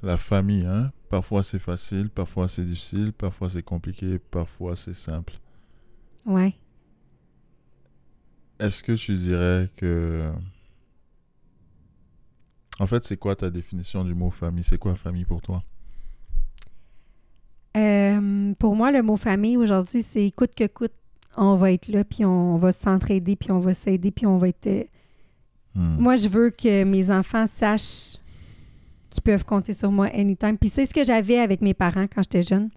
La famille, hein? Parfois c'est facile, parfois c'est difficile, parfois c'est compliqué, parfois c'est simple. Ouais. Est-ce que tu dirais que... En fait, c'est quoi ta définition du mot famille? C'est quoi famille pour toi? Pour moi, le mot famille aujourd'hui, c'est coûte que coûte. On va être là, puis on va s'entraider, puis on va s'aider, puis on va être... Moi, je veux que mes enfants sachent qu'ils peuvent compter sur moi anytime. Puis c'est ce que j'avais avec mes parents quand j'étais jeune.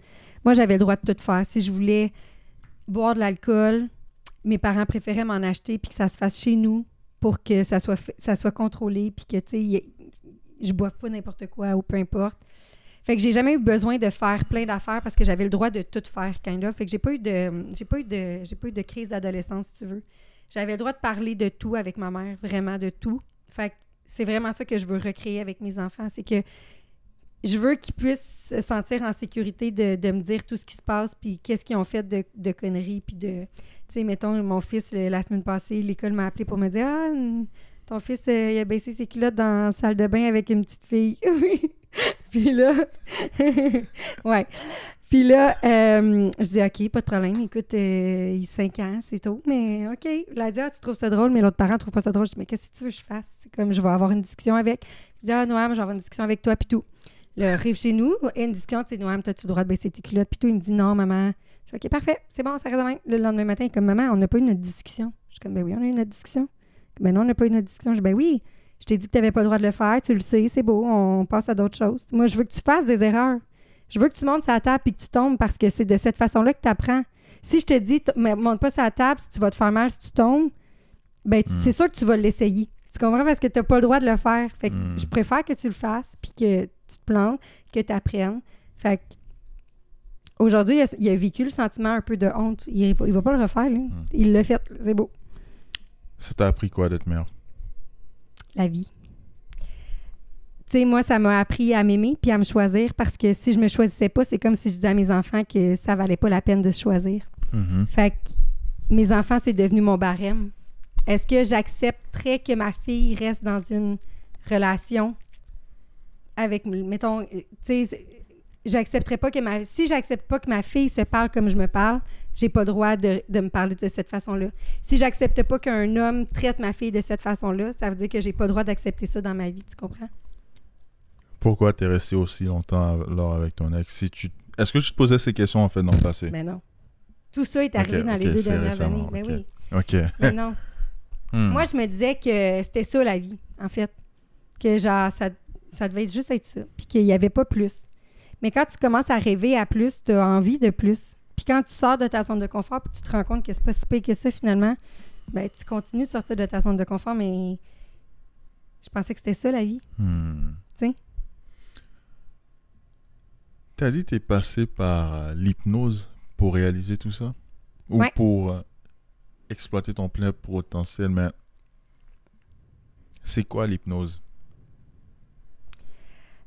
Moi, j'avais le droit de tout faire. Si je voulais boire de l'alcool, mes parents préféraient m'en acheter, puis que ça se fasse chez nous, pour que ça soit contrôlé, puis que, tu sais, je boive pas n'importe quoi ou peu importe. Fait que j'ai jamais eu besoin de faire plein d'affaires parce que j'avais le droit de tout faire quand là. Fait que j'ai pas eu de crise d'adolescence, si tu veux. J'avais le droit de parler de tout avec ma mère, vraiment de tout. Fait que c'est vraiment ça que je veux recréer avec mes enfants, c'est que je veux qu'ils puissent se sentir en sécurité de me dire tout ce qui se passe, puis qu'est-ce qu'ils ont fait de conneries, puis de... Tu sais, mettons, mon fils, la semaine passée, l'école m'a appelé pour me dire « Ah, ton fils, il a baissé ses culottes dans la salle de bain avec une petite fille. » Puis là... ouais. Puis là, je dis « OK, pas de problème. Écoute, il a 5 ans, c'est tôt, mais OK. » Il a dit « Ah, tu trouves ça drôle, mais l'autre parent trouve pas ça drôle. » Je dis « Mais qu'est-ce que tu veux que je fasse? » C'est comme, je vais avoir une discussion avec. Je dis « Ah, Noam, je vais avoir une discussion avec toi, puis tout. » Là, arrive chez nous, et une discussion, tu sais, Noam, t'as-tu le droit de baisser tes culottes? Puis tout, il me dit « Non, maman. » Je dis « OK, parfait, c'est bon, ça reste demain. » Le lendemain matin, il est comme « Maman, on n'a pas eu notre discussion. » Je suis comme « Ben oui, on a eu notre discussion. » « Ben non, on n'a pas eu notre discussion. » Je dis « Ben oui, je t'ai dit que tu n'avais pas le droit de le faire, tu le sais, c'est beau, on passe à d'autres choses. Moi, je veux que tu fasses des erreurs. Je veux que tu montes sur la table et que tu tombes parce que c'est de cette façon-là que tu apprends. Si je te dis « Monte pas sur la table, si tu vas te faire mal si tu tombes, ben c'est sûr que tu vas l'essayer. » Tu comprends? Parce que tu n'as pas le droit de le faire. Fait que je préfère que tu le fasses puis que tu te plantes, que tu apprennes. Fait que aujourd'hui, il a vécu le sentiment un peu de honte. Il va pas le refaire, lui. Il l'a fait. C'est beau. Ça t'a appris quoi d'être mère? La vie. tu sais, moi, ça m'a appris à m'aimer puis à me choisir parce que si je me choisissais pas, c'est comme si je disais à mes enfants que ça valait pas la peine de se choisir. Fait que mes enfants, c'est devenu mon barème. Est-ce que j'accepterais que ma fille reste dans une relation avec, mettons, tu sais, j'accepterais pas que si j'accepte pas que ma fille se parle comme je me parle, j'ai pas le droit de me parler de cette façon-là. Si j'accepte pas qu'un homme traite ma fille de cette façon-là, ça veut dire que j'ai pas le droit d'accepter ça dans ma vie, tu comprends? Pourquoi t'es resté aussi longtemps alors avec ton ex? Est-ce que tu te posais ces questions en fait dans le passé? Ben non. Tout ça est arrivé dans les 2 dernières années. Ben oui. OK. Mais non. Moi, je me disais que c'était ça la vie, en fait. Que genre, ça devait juste être ça. Puis qu'il n'y avait pas plus. Mais quand tu commences à rêver à plus, tu as envie de plus. Puis quand tu sors de ta zone de confort puis tu te rends compte que c'est pas si pire que ça, finalement, ben tu continues de sortir de ta zone de confort, mais je pensais que c'était ça la vie. Tu sais? T'as dit que t'es passé par l'hypnose pour réaliser tout ça? Ou pour exploiter ton plein potentiel, mais c'est quoi l'hypnose?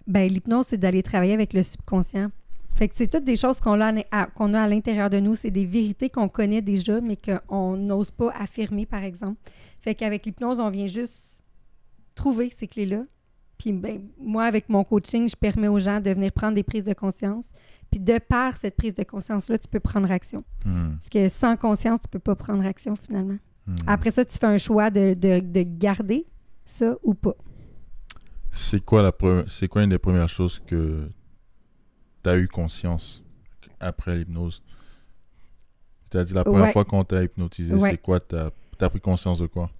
Ben l'hypnose, c'est d'aller travailler avec le subconscient. Fait que c'est toutes des choses qu'on a à l'intérieur de nous. C'est des vérités qu'on connaît déjà, mais qu'on n'ose pas affirmer, par exemple. Fait qu'avec l'hypnose, on vient juste trouver ces clés-là. Puis ben, moi, avec mon coaching, je permets aux gens de venir prendre des prises de conscience. Puis de par cette prise de conscience-là, tu peux prendre action. Parce que sans conscience, tu ne peux pas prendre action, finalement. Après ça, tu fais un choix de garder ça ou pas. C'est quoi une des premières choses que tu as eu conscience après l'hypnose? Tu as dit la première fois qu'on t'a hypnotisé, c'est quoi? Tu as pris conscience de quoi?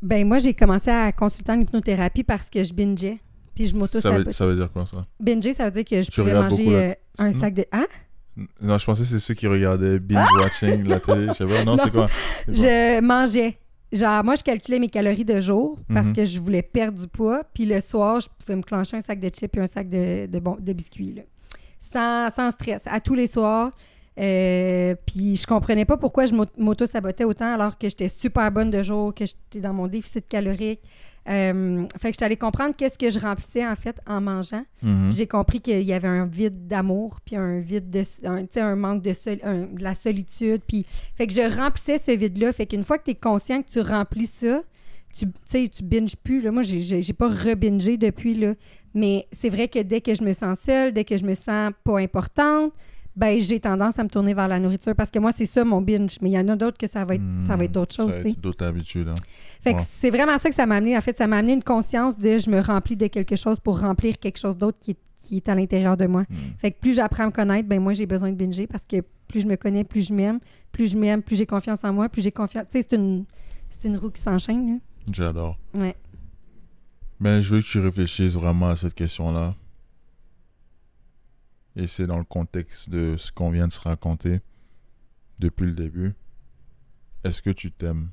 Ben moi, j'ai commencé à consulter en hypnothérapie parce que je bingeais. Puis je m'auto-sabotais. Ça veut dire quoi, ça? Binger, ça veut dire que je pouvais manger un sac de... Hein? Non, je pensais que c'est ceux qui regardaient binge-watching la télé. Je sais pas. Non, c'est quoi? Je mangeais. Genre, moi, je calculais mes calories de jour parce que je voulais perdre du poids. Puis le soir, je pouvais me clencher un sac de chips et un sac de biscuits. Là. Sans stress. À tous les soirs. Puis je comprenais pas pourquoi je m'auto-sabotais autant alors que j'étais super bonne de jour, que j'étais dans mon déficit calorique. Fait que j'étais allée comprendre qu'est-ce que je remplissais en fait en mangeant. J'ai compris qu'il y avait un vide d'amour, puis un vide un manque de la solitude. Puis fait que je remplissais ce vide-là. Fait qu'une fois que tu es conscient que tu remplis ça, tu binges plus. Là. Moi, j'ai pas rebingé depuis. Là. Mais c'est vrai que dès que je me sens seule, dès que je me sens pas importante, ben j'ai tendance à me tourner vers la nourriture parce que moi, c'est ça mon binge. Mais il y en a d'autres que ça va être d'autres choses. Ça va être d'autres habitudes. Hein. Fait que c'est vraiment ça que ça m'a amené. En fait, ça m'a amené une conscience de je me remplis de quelque chose pour remplir quelque chose d'autre qui est à l'intérieur de moi. Fait que plus j'apprends à me connaître, ben moi, j'ai besoin de binger parce que plus je me connais, plus je m'aime. Plus je m'aime, plus j'ai confiance en moi, plus j'ai confiance. Tu sais, c'est une roue qui s'enchaîne. Là. J'adore. Ouais. Ben, je veux que tu réfléchisses vraiment à cette question-là. Et c'est dans le contexte de ce qu'on vient de se raconter depuis le début. Est-ce que tu t'aimes?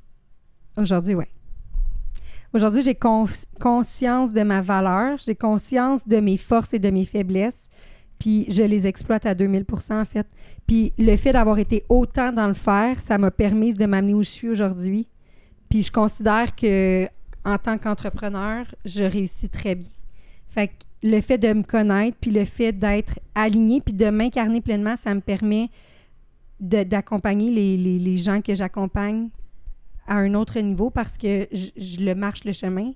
Aujourd'hui, oui. Aujourd'hui, j'ai conscience de ma valeur, j'ai conscience de mes forces et de mes faiblesses, puis je les exploite à 2000% en fait. Puis le fait d'avoir été autant dans le faire, ça m'a permis de m'amener où je suis aujourd'hui. Puis je considère que en tant qu'entrepreneur, je réussis très bien. Fait que le fait de me connaître, puis le fait d'être alignée, puis de m'incarner pleinement, ça me permet d'accompagner les gens que j'accompagne à un autre niveau parce que je le marche le chemin,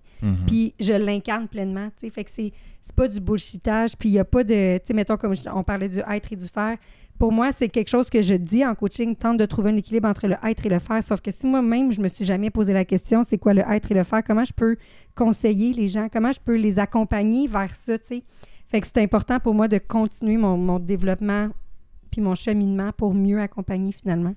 puis je l'incarne pleinement, tu sais. Fait que c'est pas du bullshitage, puis il n'y a pas de... Tu sais, mettons, comme on parlait du être et du faire. Pour moi, c'est quelque chose que je dis en coaching, tente de trouver un équilibre entre le être et le faire. Sauf que si moi-même, je me suis jamais posé la question, c'est quoi le être et le faire? Comment je peux conseiller les gens? Comment je peux les accompagner vers ça, tu sais? Fait que c'est important pour moi de continuer mon développement puis mon cheminement pour mieux accompagner finalement.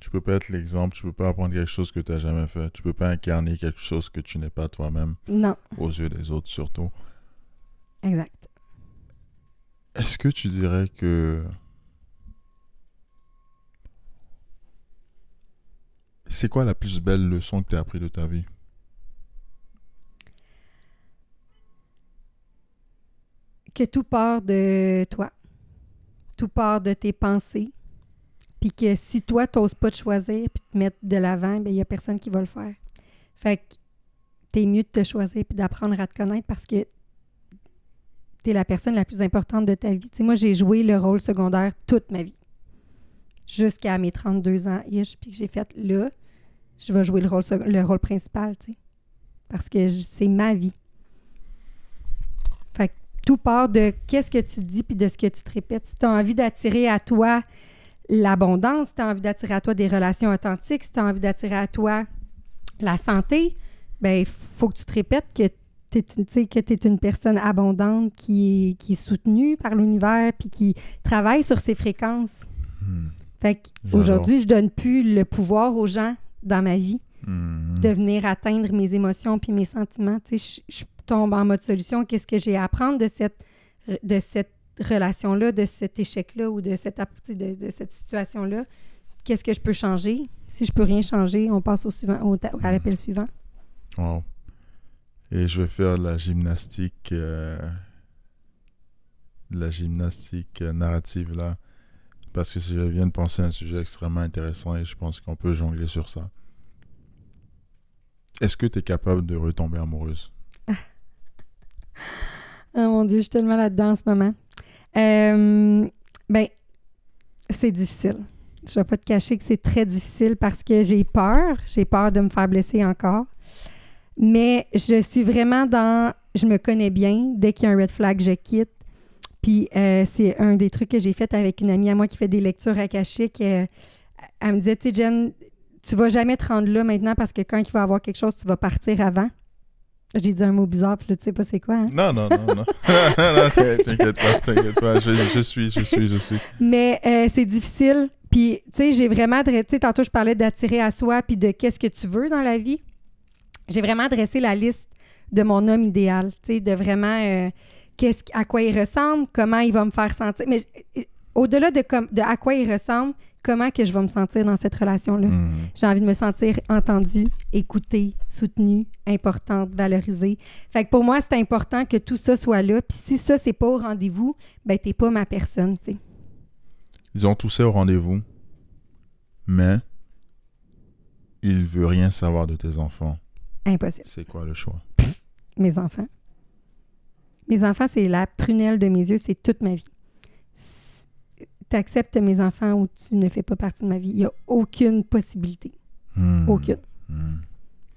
Tu peux pas être l'exemple, tu peux pas apprendre quelque chose que tu n'as jamais fait. Tu peux pas incarner quelque chose que tu n'es pas toi-même. Non. Aux yeux des autres surtout. Exact. Est-ce que tu dirais que... C'est quoi la plus belle leçon que tu as appris de ta vie? Que tout part de toi. Tout part de tes pensées. Puis que si toi, tu n'oses pas te choisir puis te mettre de l'avant, bien, il n'y a personne qui va le faire. Fait que t'es mieux de te choisir puis d'apprendre à te connaître parce que t'es la personne la plus importante de ta vie. Tu sais, moi, j'ai joué le rôle secondaire toute ma vie. Jusqu'à mes 32 ans. Puis j'ai fait, là, je vais jouer le rôle principal, tu sais. Parce que c'est ma vie. Fait que tout part de qu'est-ce que tu dis puis de ce que tu te répètes. Si tu as envie d'attirer à toi l'abondance, si tu as envie d'attirer à toi des relations authentiques, si tu as envie d'attirer à toi la santé, bien, il faut que tu te répètes que tu es une personne abondante qui est soutenue par l'univers puis qui travaille sur ses fréquences. Fait qu'aujourd'hui, je donne plus le pouvoir aux gens dans ma vie de venir atteindre mes émotions puis mes sentiments. Tu sais, je tombe en mode solution. Qu'est-ce que j'ai à apprendre de cette relation-là, de cet échec-là ou de cette situation-là? Qu'est-ce que je peux changer? Si je peux rien changer, on passe à l'appel suivant. Wow. Et je vais faire la gymnastique narrative là, parce que je viens de penser à un sujet extrêmement intéressant et je pense qu'on peut jongler sur ça. Est-ce que tu es capable de retomber amoureuse? Oh mon Dieu, je suis tellement là-dedans en ce moment. Ben, c'est difficile. Je vais pas te cacher que c'est très difficile parce que j'ai peur. J'ai peur de me faire blesser encore. Mais je suis vraiment dans... Je me connais bien. Dès qu'il y a un red flag, je quitte. Puis c'est un des trucs que j'ai fait avec une amie à moi qui fait des lectures akashiques. Elle me disait, tu sais, Jen, tu vas jamais te rendre là maintenant parce que quand il va y avoir quelque chose, tu vas partir avant. J'ai dit un mot bizarre, puis là, tu sais pas c'est quoi, hein? Non. Non, t'inquiète pas. Je suis. Mais c'est difficile. Puis, tu sais, j'ai vraiment... Tu sais, tantôt, je parlais d'attirer à soi puis de qu'est-ce que tu veux dans la vie. J'ai vraiment dressé la liste de mon homme idéal, tu sais, de vraiment à quoi il ressemble, comment il va me faire sentir. Mais au-delà de à quoi il ressemble, comment que je vais me sentir dans cette relation-là. J'ai envie de me sentir entendue, écoutée, soutenue, importante, valorisée. Fait que pour moi, c'est important que tout ça soit là. Puis si ça, c'est pas au rendez-vous, ben t'es pas ma personne, tu sais. Ils ont tout ça au rendez-vous, mais il veut rien savoir de tes enfants. Impossible. C'est quoi le choix? Mes enfants. Mes enfants, c'est la prunelle de mes yeux, c'est toute ma vie. Tu acceptes mes enfants ou tu ne fais pas partie de ma vie. Il n'y a aucune possibilité. Aucune.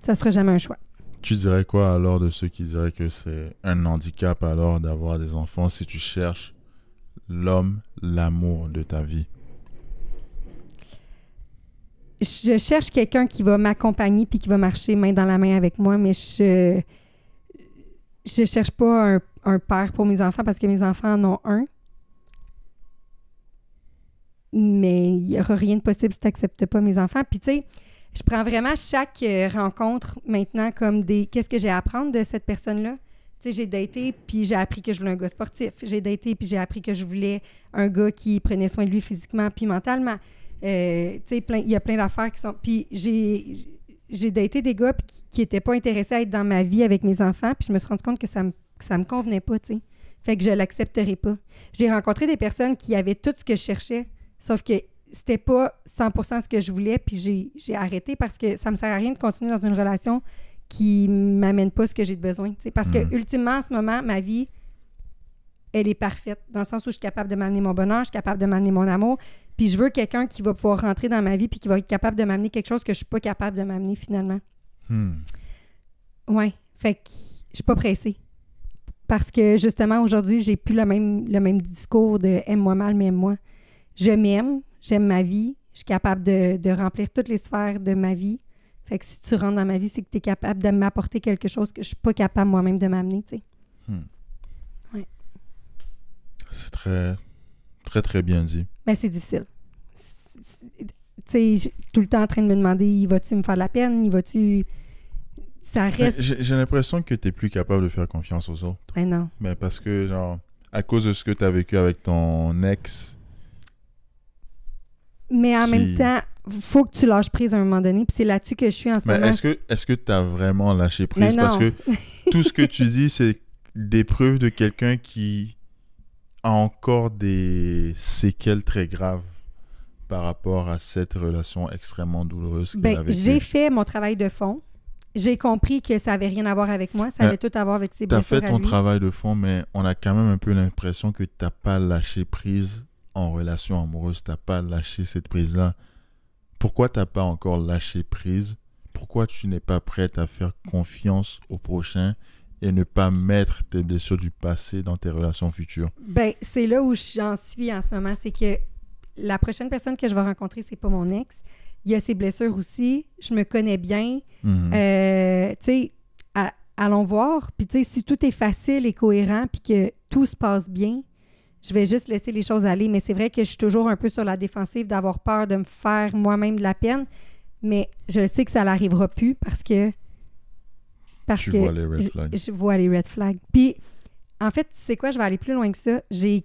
Ça ne sera jamais un choix. Tu dirais quoi alors de ceux qui diraient que c'est un handicap alors d'avoir des enfants si tu cherches l'homme, l'amour de ta vie? Je cherche quelqu'un qui va m'accompagner puis qui va marcher main dans la main avec moi, mais je cherche pas un père pour mes enfants parce que mes enfants en ont un. Mais il n'y aura rien de possible si tu n'acceptes pas mes enfants. Puis tu sais, je prends vraiment chaque rencontre maintenant comme qu'est-ce que j'ai à apprendre de cette personne-là. Tu sais, j'ai daté puis j'ai appris que je voulais un gars sportif. J'ai daté puis j'ai appris que je voulais un gars qui prenait soin de lui physiquement puis mentalement. Tu sais, il y a plein d'affaires qui sont... Puis j'ai daté des gars qui n'étaient pas intéressés à être dans ma vie avec mes enfants, puis je me suis rendu compte que ça me convenait pas, tu sais. Fait que je l'accepterai pas. J'ai rencontré des personnes qui avaient tout ce que je cherchais, sauf que c'était pas 100% ce que je voulais, puis j'ai arrêté parce que ça me sert à rien de continuer dans une relation qui m'amène pas ce que j'ai de besoin, tu sais. Parce que ultimement, en ce moment, ma vie, elle est parfaite, dans le sens où je suis capable de m'amener mon bonheur, je suis capable de m'amener mon amour, puis je veux quelqu'un qui va pouvoir rentrer dans ma vie puis qui va être capable de m'amener quelque chose que je suis pas capable de m'amener finalement. Ouais, fait que je suis pas pressée. Parce que justement, aujourd'hui, j'ai plus le même discours de « aime-moi mal, mais aime-moi ». Je m'aime, j'aime ma vie, je suis capable de remplir toutes les sphères de ma vie. Fait que si tu rentres dans ma vie, c'est que tu es capable de m'apporter quelque chose que je suis pas capable moi-même de m'amener, tu sais. Ouais. C'est très, très, très bien dit. Mais c'est difficile. Tu sais, tout le temps en train de me demander, vas-tu me faire de la peine? vas-tu... Ça reste... J'ai l'impression que tu n'es plus capable de faire confiance aux autres. Ben non. Mais parce que, genre, à cause de ce que tu as vécu avec ton ex... Mais en même temps, faut que tu lâches prise à un moment donné. Puis c'est là-dessus que je suis en ce moment. Est-ce que tu as vraiment lâché prise? Mais non. Parce que tout ce que tu dis, c'est des preuves de quelqu'un qui a encore des séquelles très graves par rapport à cette relation extrêmement douloureuse qu'il a vécue. J'ai fait mon travail de fond. j'ai compris que ça avait rien à voir avec moi. Ça avait tout à voir avec ses blessures Tu as fait à ton lui. travail de fond, mais on a quand même un peu l'impression que tu n'as pas lâché prise en relation amoureuse. Tu n'as pas lâché cette prise-là. Pourquoi tu n'as pas encore lâché prise? Pourquoi tu n'es pas prête à faire confiance au prochain et ne pas mettre tes blessures du passé dans tes relations futures? Ben, c'est là où j'en suis en ce moment. C'est que la prochaine personne que je vais rencontrer, c'est pas mon ex. Il y a ses blessures aussi. Je me connais bien. Tu sais, allons voir. Puis, tu sais, si tout est facile et cohérent puis que tout se passe bien, je vais juste laisser les choses aller. Mais c'est vrai que je suis toujours un peu sur la défensive d'avoir peur de me faire moi-même de la peine. Mais je sais que ça n'arrivera plus parce que... Tu vois les red flags. Je vois les red flags. Puis, en fait, tu sais quoi, je vais aller plus loin que ça. J'ai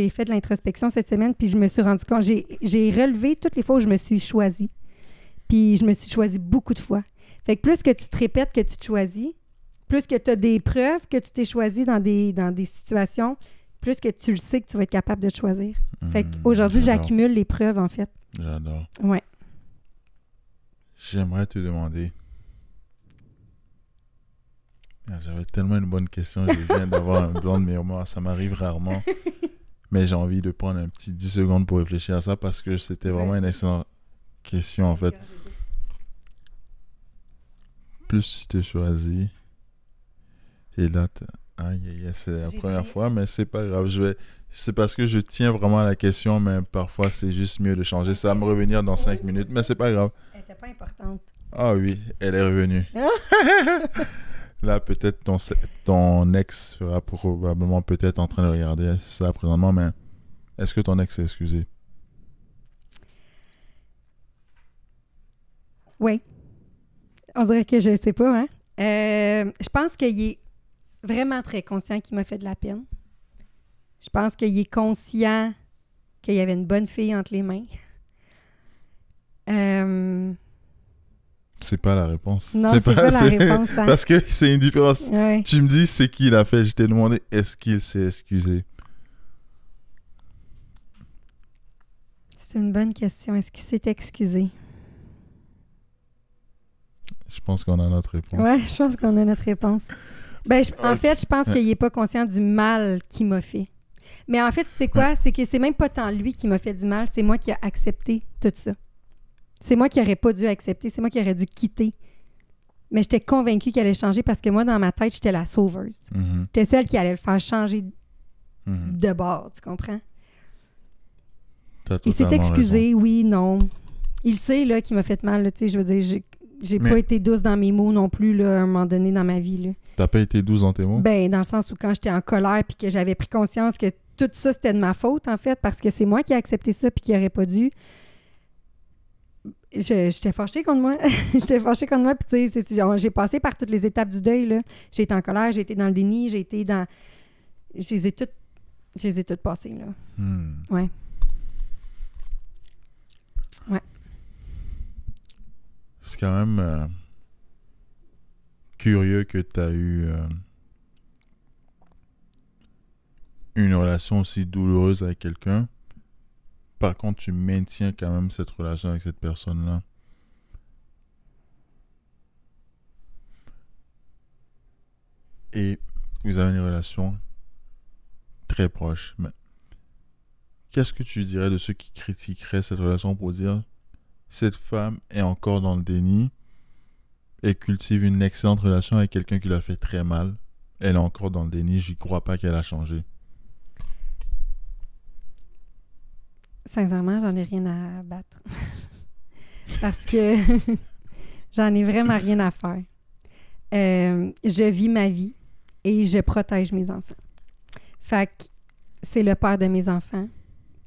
fait de l'introspection cette semaine, puis je me suis rendu compte, j'ai relevé toutes les fois où je me suis choisie. Puis je me suis choisie beaucoup de fois. Fait que plus que tu te répètes que tu te choisis, plus que tu as des preuves que tu t'es choisi dans des situations, plus que tu le sais que tu vas être capable de te choisir. Fait qu'aujourd'hui, j'accumule les preuves, en fait. J'adore. Ouais. J'aimerais te demander... J'avais tellement une bonne question, je viens d'avoir un blanc de mémoire, ça m'arrive rarement. Mais j'ai envie de prendre un petit 10 secondes pour réfléchir à ça parce que c'était vraiment une excellente question en fait. Plus tu te choisis, et là, c'est la première fois, mais c'est pas grave. C'est parce que je tiens vraiment à la question, mais parfois c'est juste mieux de changer. Ça va me revenir dans 5 minutes, mais c'est pas grave. Elle était pas importante. Ah oui, elle est revenue. Là, peut-être ton ex sera probablement peut-être en train de regarder ça présentement, mais est-ce que ton ex s'est excusé? Oui. On dirait que je ne sais pas, hein? Je pense qu'il est vraiment très conscient qu'il m'a fait de la peine. Je pense qu'il est conscient qu'il y avait une bonne fille entre les mains. C'est pas la réponse. Non, c'est pas la réponse. Hein? Parce que c'est une différence. Ouais. Tu me dis c'est qui l'a fait. Je t'ai demandé est-ce qu'il s'est excusé. C'est une bonne question. Est-ce qu'il s'est excusé? Je pense qu'on a notre réponse. Oui, je pense qu'on a notre réponse. Ben, en fait, je pense qu'il n'est pas conscient du mal qu'il m'a fait. Mais en fait, c'est quoi? C'est que c'est même pas tant lui qui m'a fait du mal, c'est moi qui ai accepté tout ça. C'est moi qui n'aurais pas dû accepter, c'est moi qui aurais dû quitter. Mais j'étais convaincue qu'elle allait changer parce que moi, dans ma tête, j'étais la sauveuse. J'étais celle qui allait le faire changer de bord, tu comprends? Il s'est excusé, raison. Oui, non. Il sait là, qu'il m'a fait mal, là, tu sais, je veux dire, j'ai pas été douce dans mes mots non plus là, à un moment donné dans ma vie. Là. T'as pas été douce dans tes mots? Ben, dans le sens où quand j'étais en colère puis que j'avais pris conscience que tout ça, c'était de ma faute, en fait, parce que c'est moi qui ai accepté ça puis qui n'aurait pas dû. J'étais fâchée contre moi. J'étais fâchée contre moi. Puis, tu sais, j'ai passé par toutes les étapes du deuil. Là. J'ai été en colère, j'ai été dans le déni, j'ai été dans... Je les ai toutes passées, là. Ouais. Ouais. C'est quand même curieux que tu as eu une relation aussi douloureuse avec quelqu'un. Par contre, tu maintiens quand même cette relation avec cette personne-là. Et vous avez une relation très proche. Mais qu'est-ce que tu dirais de ceux qui critiqueraient cette relation pour dire cette femme est encore dans le déni et cultive une excellente relation avec quelqu'un qui l'a fait très mal. Elle est encore dans le déni. J'y crois pas qu'elle a changé. Sincèrement, j'en ai rien à battre. Parce que j'en ai vraiment rien à faire. Je vis ma vie et je protège mes enfants. Fait que c'est le père de mes enfants.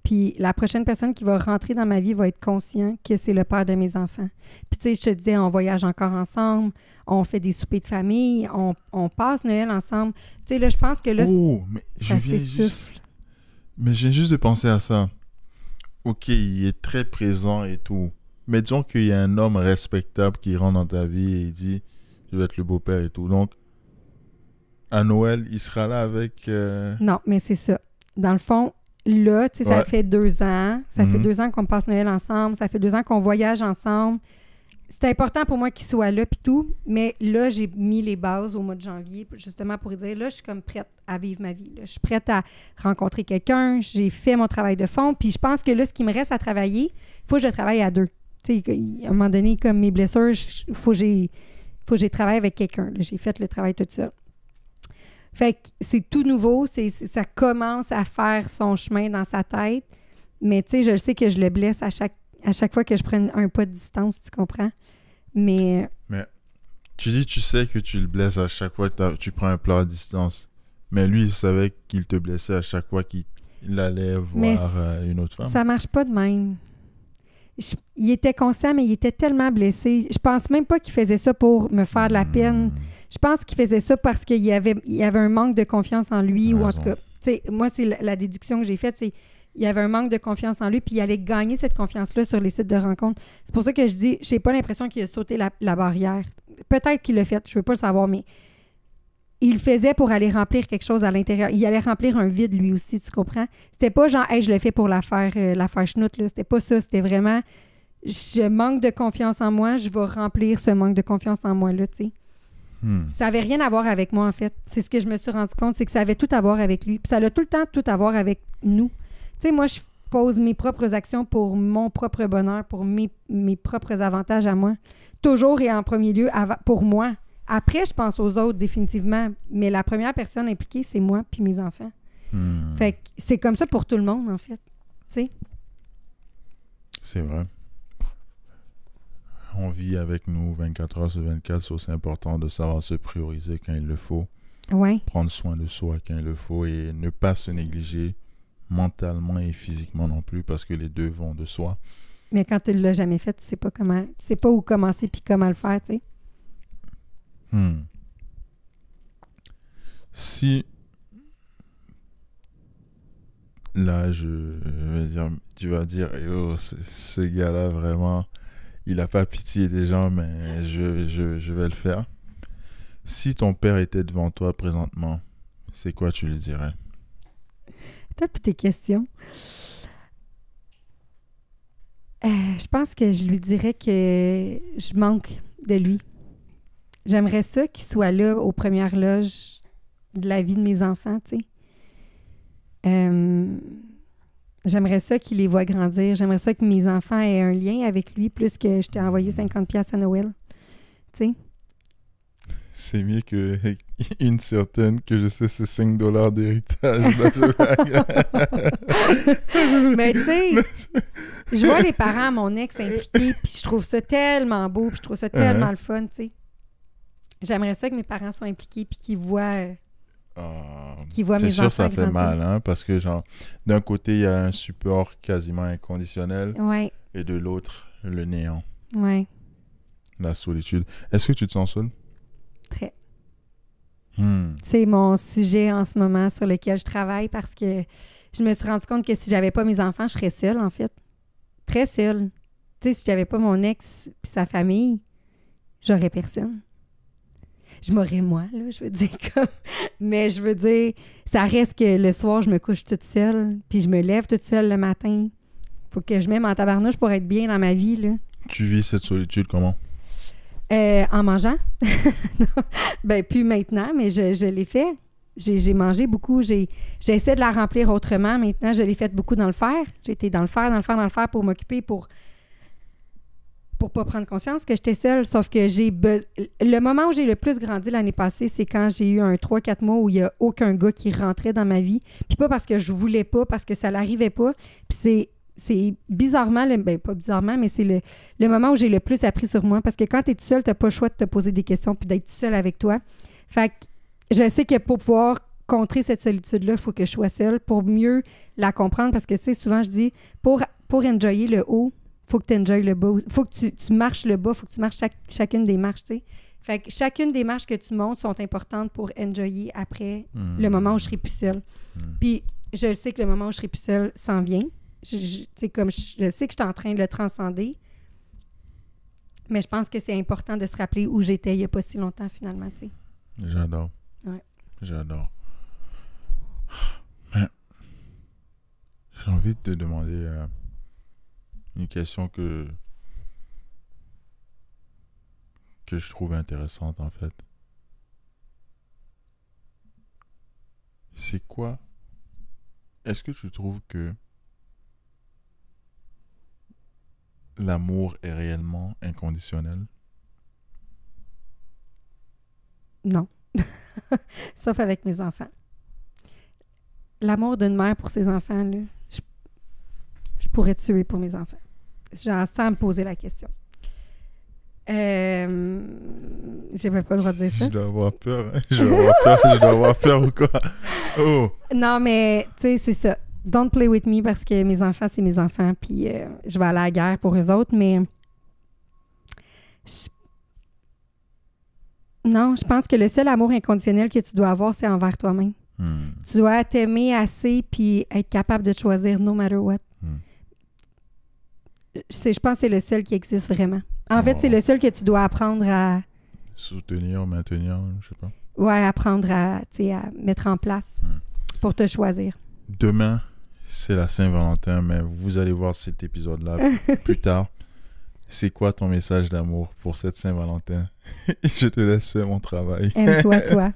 Puis la prochaine personne qui va rentrer dans ma vie va être conscient que c'est le père de mes enfants. Puis tu sais, je te disais, on voyage encore ensemble, on fait des soupers de famille, on passe Noël ensemble. Tu sais, là, je pense que là, mais ça s'essouffle. Mais je viens juste de penser à ça. OK, il est très présent et tout. Mais disons qu'il y a un homme respectable qui rentre dans ta vie et il dit « Je vais être le beau-père et tout ». Donc, à Noël, il sera là avec... Non, mais c'est ça. Dans le fond, là, tu sais, ça fait 2 ans. Ça fait 2 ans qu'on passe Noël ensemble. Ça fait 2 ans qu'on voyage ensemble. c'est important pour moi qu'il soit là puis tout, mais là, j'ai mis les bases au mois de janvier, justement pour dire, là, je suis comme prête à vivre ma vie. Là. Je suis prête à rencontrer quelqu'un, j'ai fait mon travail de fond, puis je pense que là, ce qui me reste à travailler, il faut que je travaille à deux. Tu sais, à un moment donné, comme mes blessures, il faut que j'ai travaillé avec quelqu'un. Là. J'ai fait le travail toute seule. Fait que c'est tout nouveau, ça commence à faire son chemin dans sa tête, mais tu sais, je sais que je le blesse à chaque fois que je prends un pas de distance, tu comprends? Mais tu sais que tu le blesses à chaque fois que tu prends un plat à distance. Mais lui, il savait qu'il te blessait à chaque fois qu'il allait voir une autre femme. Ça marche pas de même. Il était conscient, mais il était tellement blessé. Je pense même pas qu'il faisait ça pour me faire de la peine. Je pense qu'il faisait ça parce qu'il y avait un manque de confiance en lui. Ou en tout cas, moi, c'est la déduction que j'ai faite, c'est il y avait un manque de confiance en lui, puis il allait gagner cette confiance-là sur les sites de rencontres. C'est pour ça que je dis, j'ai pas l'impression qu'il a sauté la barrière. Peut-être qu'il l'a fait, je veux pas le savoir, mais il le faisait pour aller remplir quelque chose à l'intérieur. Il allait remplir un vide, lui aussi, tu comprends? C'était pas genre, hey, je le fais pour l'affaire chenoute, là. C'était pas ça. C'était vraiment, je manque de confiance en moi, je vais remplir ce manque de confiance en moi, là, tu sais. Ça avait rien à voir avec moi, en fait. C'est ce que je me suis rendu compte, c'est que ça avait tout à voir avec lui. Puis ça a tout le temps tout à voir avec nous. Tu sais, moi, je pose mes propres actions pour mon propre bonheur, pour mes propres avantages à moi. Toujours et en premier lieu, pour moi. Après, je pense aux autres, définitivement. Mais la première personne impliquée, c'est moi puis mes enfants. Fait que c'est comme ça pour tout le monde, en fait. Tu sais? C'est vrai. On vit avec nous 24 heures sur 24, so c'est important de savoir se prioriser quand il le faut. Ouais. Prendre soin de soi quand il le faut et ne pas se négliger mentalement et physiquement non plus, parce que les deux vont de soi. Mais quand tu ne l'as jamais fait, tu sais pas où commencer puis comment le faire, tu sais. Si là, je vais dire, tu vas dire, oh, ce gars-là, vraiment, il a pas pitié des gens, mais je vais le faire. Si ton père était devant toi présentement, c'est quoi tu lui dirais? Toi puis tes questions. Je pense que je lui dirais que je manque de lui. J'aimerais ça qu'il soit là aux premières loges de la vie de mes enfants, tu sais. J'aimerais ça qu'il les voit grandir. J'aimerais ça que mes enfants aient un lien avec lui plus que je t'ai envoyé 50$ à Noël. Tu sais? C'est mieux qu'une certaine que je sais c'est $5 d'héritage. Mais tu sais, je vois les parents à mon ex impliqués, puis je trouve ça tellement beau, puis je trouve ça tellement le fun, tu sais. J'aimerais ça que mes parents soient impliqués, puis qu'ils voient mes enfants. C'est sûr, ça fait mal, hein, parce que genre, d'un côté, il y a un support quasiment inconditionnel, et de l'autre, le néant. Ouais. La solitude. Est-ce que tu te sens seule? Très. C'est mon sujet en ce moment sur lequel je travaille parce que je me suis rendu compte que si j'avais pas mes enfants, je serais seule, en fait. Très seule. Tu sais, si j'avais pas mon ex et sa famille, j'aurais personne. Je m'aurais moi, là, je veux dire comme. Mais je veux dire, ça reste que le soir, je me couche toute seule, puis je me lève toute seule le matin. Faut que je m'aime en tabarnouche pour être bien dans ma vie, là. Tu vis cette solitude comment? En mangeant. Ben, plus maintenant, mais je l'ai fait. J'ai mangé beaucoup. J'essaie de la remplir autrement. Maintenant, je l'ai fait beaucoup dans le fer. J'ai été dans le fer pour m'occuper, pour pas prendre conscience que j'étais seule. Sauf que le moment où j'ai le plus grandi l'année passée, c'est quand j'ai eu un 3-4 mois où il n'y a aucun gars qui rentrait dans ma vie. Puis pas parce que je voulais pas, parce que ça n'arrivait pas. Puis c'est bizarrement, pas bizarrement, mais c'est le moment où j'ai le plus appris sur moi. Parce que quand tu es tout seul, tu n'as pas le choix de te poser des questions puis d'être tout seul avec toi. Fait que je sais que pour pouvoir contrer cette solitude-là, il faut que je sois seule pour mieux la comprendre. Parce que, tu sais, souvent, je dis, pour enjoyer le haut, il faut que tu enjoyes le bas. Il faut que tu marches le bas, il faut que tu marches chacune des marches, tu sais. Fait que chacune des marches que tu montes sont importantes pour enjoyer après le moment où je serai plus seule. Puis, je sais que le moment où je serai plus seule s'en vient. Comme je sais que je suis en train de le transcender, mais je pense que c'est important de se rappeler où j'étais il n'y a pas si longtemps, finalement, tu sais. J'adore. Ouais. J'adore. Mais j'ai envie de te demander une question que que je trouve intéressante, en fait. C'est quoi? Est-ce que tu trouves que l'amour est réellement inconditionnel? Non. Sauf avec mes enfants. L'amour d'une mère pour ses enfants, là, je pourrais tuer pour mes enfants. Genre, sans me poser la question. J'avais pas le droit de dire ça. Je dois avoir peur. Hein? Je dois avoir peur ou quoi? Oh! Non, mais, tu sais, c'est ça. Don't play with me parce que mes enfants, c'est mes enfants. Puis je vais aller à la guerre pour eux autres, mais... Non, je pense que le seul amour inconditionnel que tu dois avoir, c'est envers toi-même. Tu dois t'aimer assez puis être capable de te choisir no matter what. Je pense que c'est le seul qui existe vraiment. En fait, c'est le seul que tu dois apprendre à... Soutenir, maintenir, je sais pas. Ouais, apprendre à mettre en place pour te choisir. Demain, c'est la Saint-Valentin, mais vous allez voir cet épisode-là plus tard. C'est quoi ton message d'amour pour cette Saint-Valentin? Je te laisse faire mon travail. Aime-toi, toi.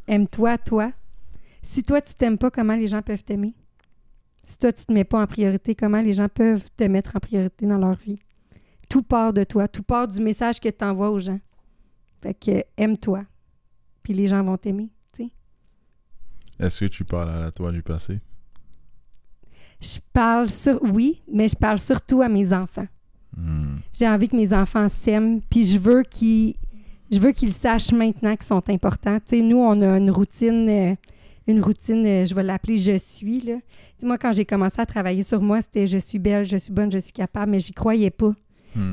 Aime-toi, toi. Si toi, tu t'aimes pas, comment les gens peuvent t'aimer? Si toi, tu te mets pas en priorité, comment les gens peuvent te mettre en priorité dans leur vie? Tout part de toi. Tout part du message que tu envoies aux gens. Fait que aime-toi. Puis les gens vont t'aimer, tu sais. Est-ce que tu parles à la toi du passé? Oui, mais je parle surtout à mes enfants. J'ai envie que mes enfants s'aiment, puis je veux qu'ils sachent maintenant qu'ils sont importants. Tu sais, nous, on a une routine, je vais l'appeler « je suis ». Là. Moi, quand j'ai commencé à travailler sur moi, c'était « je suis belle, je suis bonne, je suis capable », mais j'y croyais pas.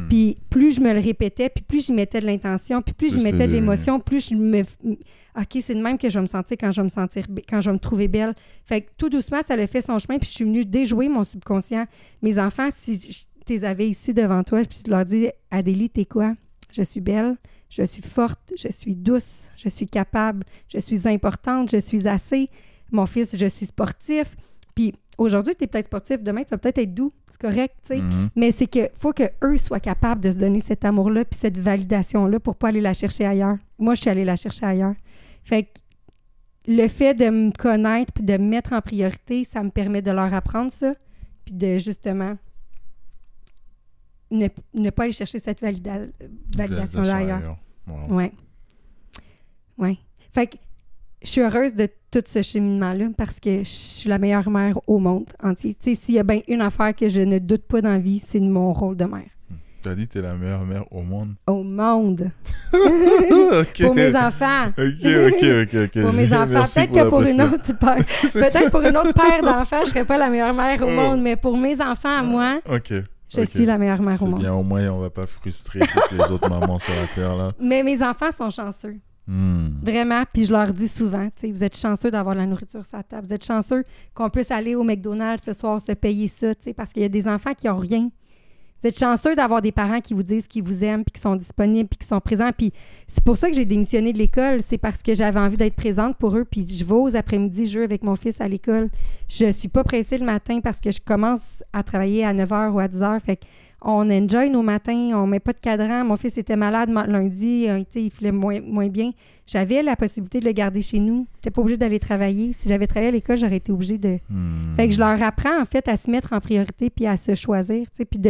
Puis plus je me le répétais, puis plus j'y mettais de l'intention, puis plus j'y mettais de l'émotion, plus je me... OK, c'est de même que je vais me sentir quand je vais me trouver belle. Fait que tout doucement, ça a fait son chemin, puis je suis venue déjouer mon subconscient. Mes enfants, si je les avais ici devant toi, puis tu leur dis « Adélie, t'es quoi? Je suis belle, je suis forte, je suis douce, je suis capable, je suis importante, je suis assez. Mon fils, je suis sportif. » Puis aujourd'hui, tu es peut-être sportif, demain, tu vas peut-être être doux. C'est correct, tu sais. Mais c'est que faut qu'eux soient capables de se donner cet amour-là puis cette validation-là pour pas aller la chercher ailleurs. Moi, je suis allée la chercher ailleurs. Fait que le fait de me connaître puis de me mettre en priorité, ça me permet de leur apprendre ça puis de, justement, ne pas aller chercher cette validation-là ailleurs. Wow. Ouais. Ouais. Fait que je suis heureuse de tout ce cheminement-là parce que je suis la meilleure mère au monde entier. Tu sais, s'il y a bien une affaire que je ne doute pas dans la vie, c'est de mon rôle de mère. Tu as dit que tu es la meilleure mère au monde? Au monde! Okay. Pour mes enfants! OK. Pour mes enfants. Merci Peut-être que pour une autre père, peut-être pour une autre paire d'enfants, je ne serais pas la meilleure mère au monde, mais pour mes enfants à moi, je suis la meilleure mère au monde. C'est bien, au moins, on ne va pas frustrer toutes les autres mamans sur la terre, là. Mais mes enfants sont chanceux. Vraiment, puis je leur dis souvent, vous êtes chanceux d'avoir de la nourriture sur la table. Vous êtes chanceux qu'on puisse aller au McDonald's ce soir, se payer ça, parce qu'il y a des enfants qui n'ont rien. Vous êtes chanceux d'avoir des parents qui vous disent qu'ils vous aiment, puis qui sont disponibles, puis qui sont présents. Puis c'est pour ça que j'ai démissionné de l'école. C'est parce que j'avais envie d'être présente pour eux. Puis je vais aux après-midi jouer avec mon fils à l'école. Je suis pas pressée le matin parce que je commence à travailler à 9h ou à 10h. Fait qu'on enjoy nos matins, on met pas de cadran. Mon fils était malade lundi, il filait moins bien. J'avais la possibilité de le garder chez nous. J'étais pas obligée d'aller travailler. Si j'avais travaillé à l'école, j'aurais été obligée de... Fait que je leur apprends, en fait, à se mettre en priorité puis à se choisir, puis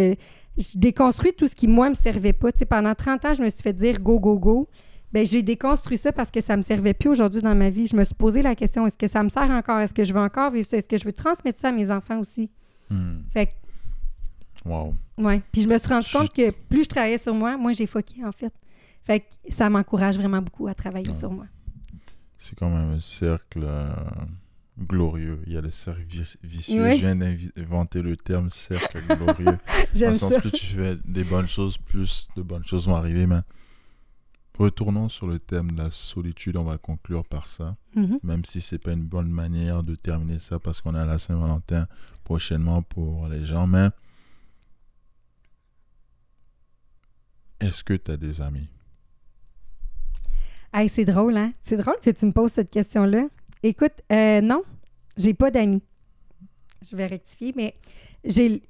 je déconstruis tout ce qui, moi, me servait pas. Pendant 30 ans, je me suis fait dire « go, go, go ». Bien, j'ai déconstruit ça parce que ça me servait plus aujourd'hui dans ma vie. Je me suis posé la question, est-ce que ça me sert encore? Est-ce que je veux encore vivre ça? Est-ce que je veux transmettre ça à mes enfants aussi? Fait que... Wow. Ouais. Puis je me suis rendu compte que plus je travaillais sur moi, moins j'ai foqué, en fait. Fait que ça m'encourage vraiment beaucoup à travailler sur moi. C'est quand même un cercle glorieux. Il y a le cercle vicieux. Oui. Je viens d'inventer le terme cercle glorieux. J'aime dans le sens, plus tu fais des bonnes choses, plus de bonnes choses vont arriver. Mais retournons sur le thème de la solitude. On va conclure par ça. Même si c'est pas une bonne manière de terminer ça parce qu'on est à la Saint-Valentin prochainement pour les gens. Mais est-ce que tu as des amis? Hey, c'est drôle, hein? C'est drôle que tu me poses cette question-là. Écoute, non, j'ai pas d'amis. je vais rectifier, mais j'ai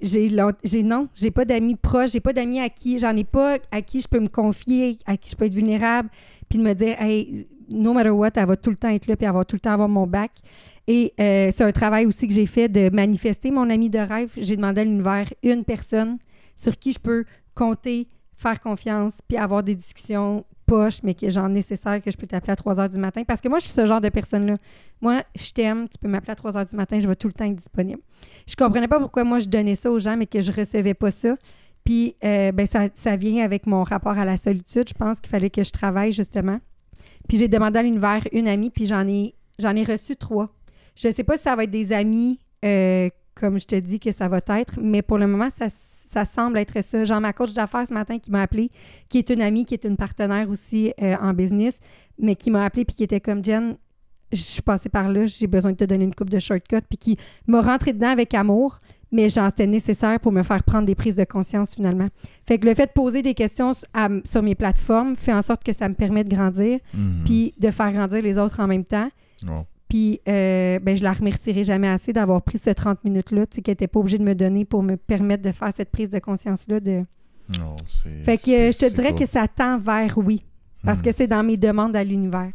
pas d'amis proches, j'ai pas d'amis j'en ai pas à qui je peux me confier, à qui je peux être vulnérable, puis de me dire, hey, no matter what, elle va tout le temps être là, puis elle va tout le temps avoir mon bac. Et c'est un travail aussi que j'ai fait de manifester mon ami de rêve. J'ai demandé à l'univers une personne sur qui je peux compter, faire confiance, puis avoir des discussions poches, mais qui est genre nécessaire, que je peux t'appeler à 3 heures du matin. Parce que moi, je suis ce genre de personne-là. Moi, je t'aime, tu peux m'appeler à 3 heures du matin, je vais tout le temps être disponible. Je comprenais pas pourquoi moi, je donnais ça aux gens, mais que je recevais pas ça. Puis, ça vient avec mon rapport à la solitude. Je pense qu'il fallait que je travaille, justement. Puis, j'ai demandé à l'univers une amie, puis j'en ai reçu 3. Je sais pas si ça va être des amis, comme je te dis que ça va être, mais pour le moment, ça semble être ça. Genre, ma coach d'affaires ce matin qui m'a appelée, qui est une amie, qui est une partenaire aussi en business, mais qui m'a appelée puis qui était comme, Jen, je suis passée par là, j'ai besoin de te donner une coupe de shortcut, puis qui m'a rentré dedans avec amour, mais genre, c'était nécessaire pour me faire prendre des prises de conscience finalement. Fait que le fait de poser des questions sur mes plateformes fait en sorte que ça me permet de grandir, puis de faire grandir les autres en même temps. Oh. Puis, je la remercierai jamais assez d'avoir pris ce 30 minutes-là, tu sais, qu'elle n'était pas obligée de me donner pour me permettre de faire cette prise de conscience-là. Non, fait que je te dirais que ça tend vers oui, parce que c'est dans mes demandes à l'univers.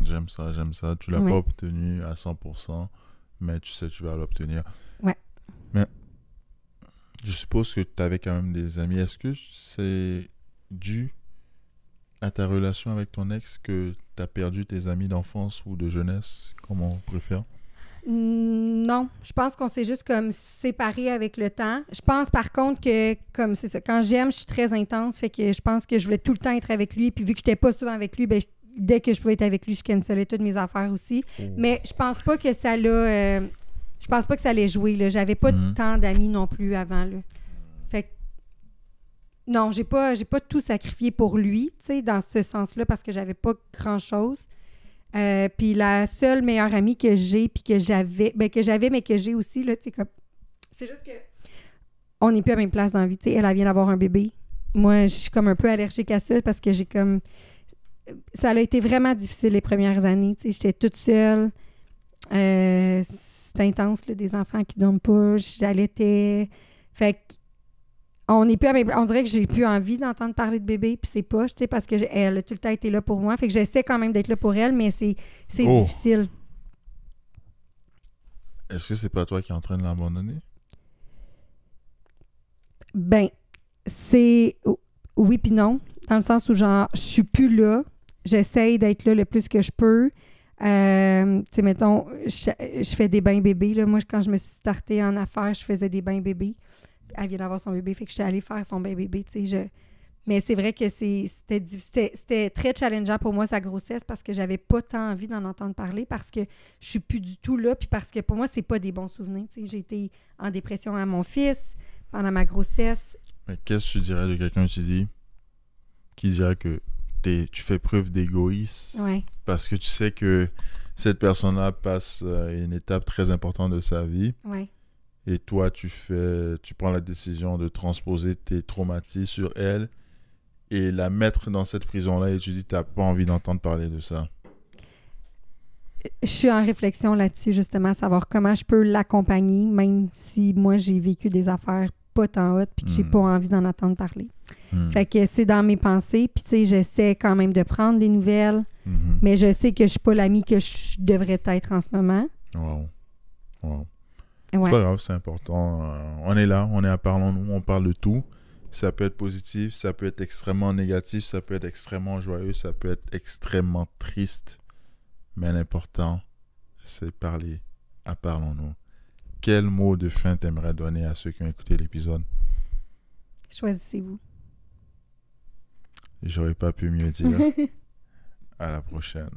J'aime ça. Tu l'as pas obtenu à 100%, mais tu sais que tu vas l'obtenir. Ouais. Mais je suppose que tu avais quand même des amis. Est-ce que c'est dû à ta relation avec ton ex que tu as perdu tes amis d'enfance ou de jeunesse, comme on préfère? Non, je pense qu'on s'est juste comme séparés avec le temps. Je pense par contre que, comme c'est ça, quand j'aime, je suis très intense, fait que je pense que je voulais tout le temps être avec lui, puis vu que je n'étais pas souvent avec lui, dès que je pouvais être avec lui, je cancelais toutes mes affaires aussi. Mais je pense pas que ça l'a... je pense pas que ça allait jouer, là. J'avais pas tant d'amis non plus avant, là. Fait que non, j'ai pas tout sacrifié pour lui, tu sais, dans ce sens-là, parce que j'avais pas grand-chose. Puis la seule meilleure amie que j'ai, puis que j'avais, mais que j'ai aussi, là, tu sais, comme... C'est juste que on n'est plus à la même place dans la vie, tu sais. Elle vient d'avoir un bébé. Moi, je suis comme un peu allergique à ça, parce que j'ai comme... Ça a été vraiment difficile les premières années, tu sais. J'étais toute seule. C'est intense, là, des enfants qui dorment pas. J'allaitais. Fait que on dirait que j'ai plus envie d'entendre parler de bébé, puis c'est pas, tu sais, parce qu'elle a tout le temps été là pour moi. Fait que j'essaie quand même d'être là pour elle, mais c'est difficile. Est-ce que c'est pas toi qui es en train de l'abandonner? Ben, c'est... Oui puis non, dans le sens où, genre, je suis plus là. J'essaie d'être là le plus que je peux. Tu sais, mettons, je fais des bains bébés. Là. Moi, quand je me suis startée en affaires, je faisais des bains bébés. Elle vient d'avoir son bébé, fait que j'étais allée faire son bain bébé, tu sais. Mais c'est vrai que c'était très challengeant pour moi, sa grossesse, parce que j'avais pas tant envie d'en entendre parler, parce que je suis plus du tout là, puis parce que pour moi, c'est pas des bons souvenirs, tu sais. J'ai été en dépression à mon fils pendant ma grossesse. Mais qu'est-ce que tu dirais de quelqu'un qui dirait que tu fais preuve d'égoïsme parce que tu sais que cette personne-là passe une étape très importante de sa vie. Ouais. Et toi, tu prends la décision de transposer tes traumatismes sur elle et la mettre dans cette prison-là, et tu dis que tu n'as pas envie d'entendre parler de ça. Je suis en réflexion là-dessus, justement, à savoir comment je peux l'accompagner, même si moi, j'ai vécu des affaires pas tant hautes puis que j'ai pas envie d'en entendre parler. Fait que c'est dans mes pensées. Puis, tu sais, j'essaie quand même de prendre des nouvelles, mais je sais que je suis pas l'amie que je devrais être en ce moment. Wow. Ouais. C'est pas grave, c'est important. On est là, on est à Parlons-nous, on parle de tout. Ça peut être positif, ça peut être extrêmement négatif, ça peut être extrêmement joyeux, ça peut être extrêmement triste. Mais l'important, c'est parler à Parlons-nous. Quel mot de fin t'aimerais donner à ceux qui ont écouté l'épisode? Choisissez-vous. J'aurais pas pu mieux dire. À la prochaine.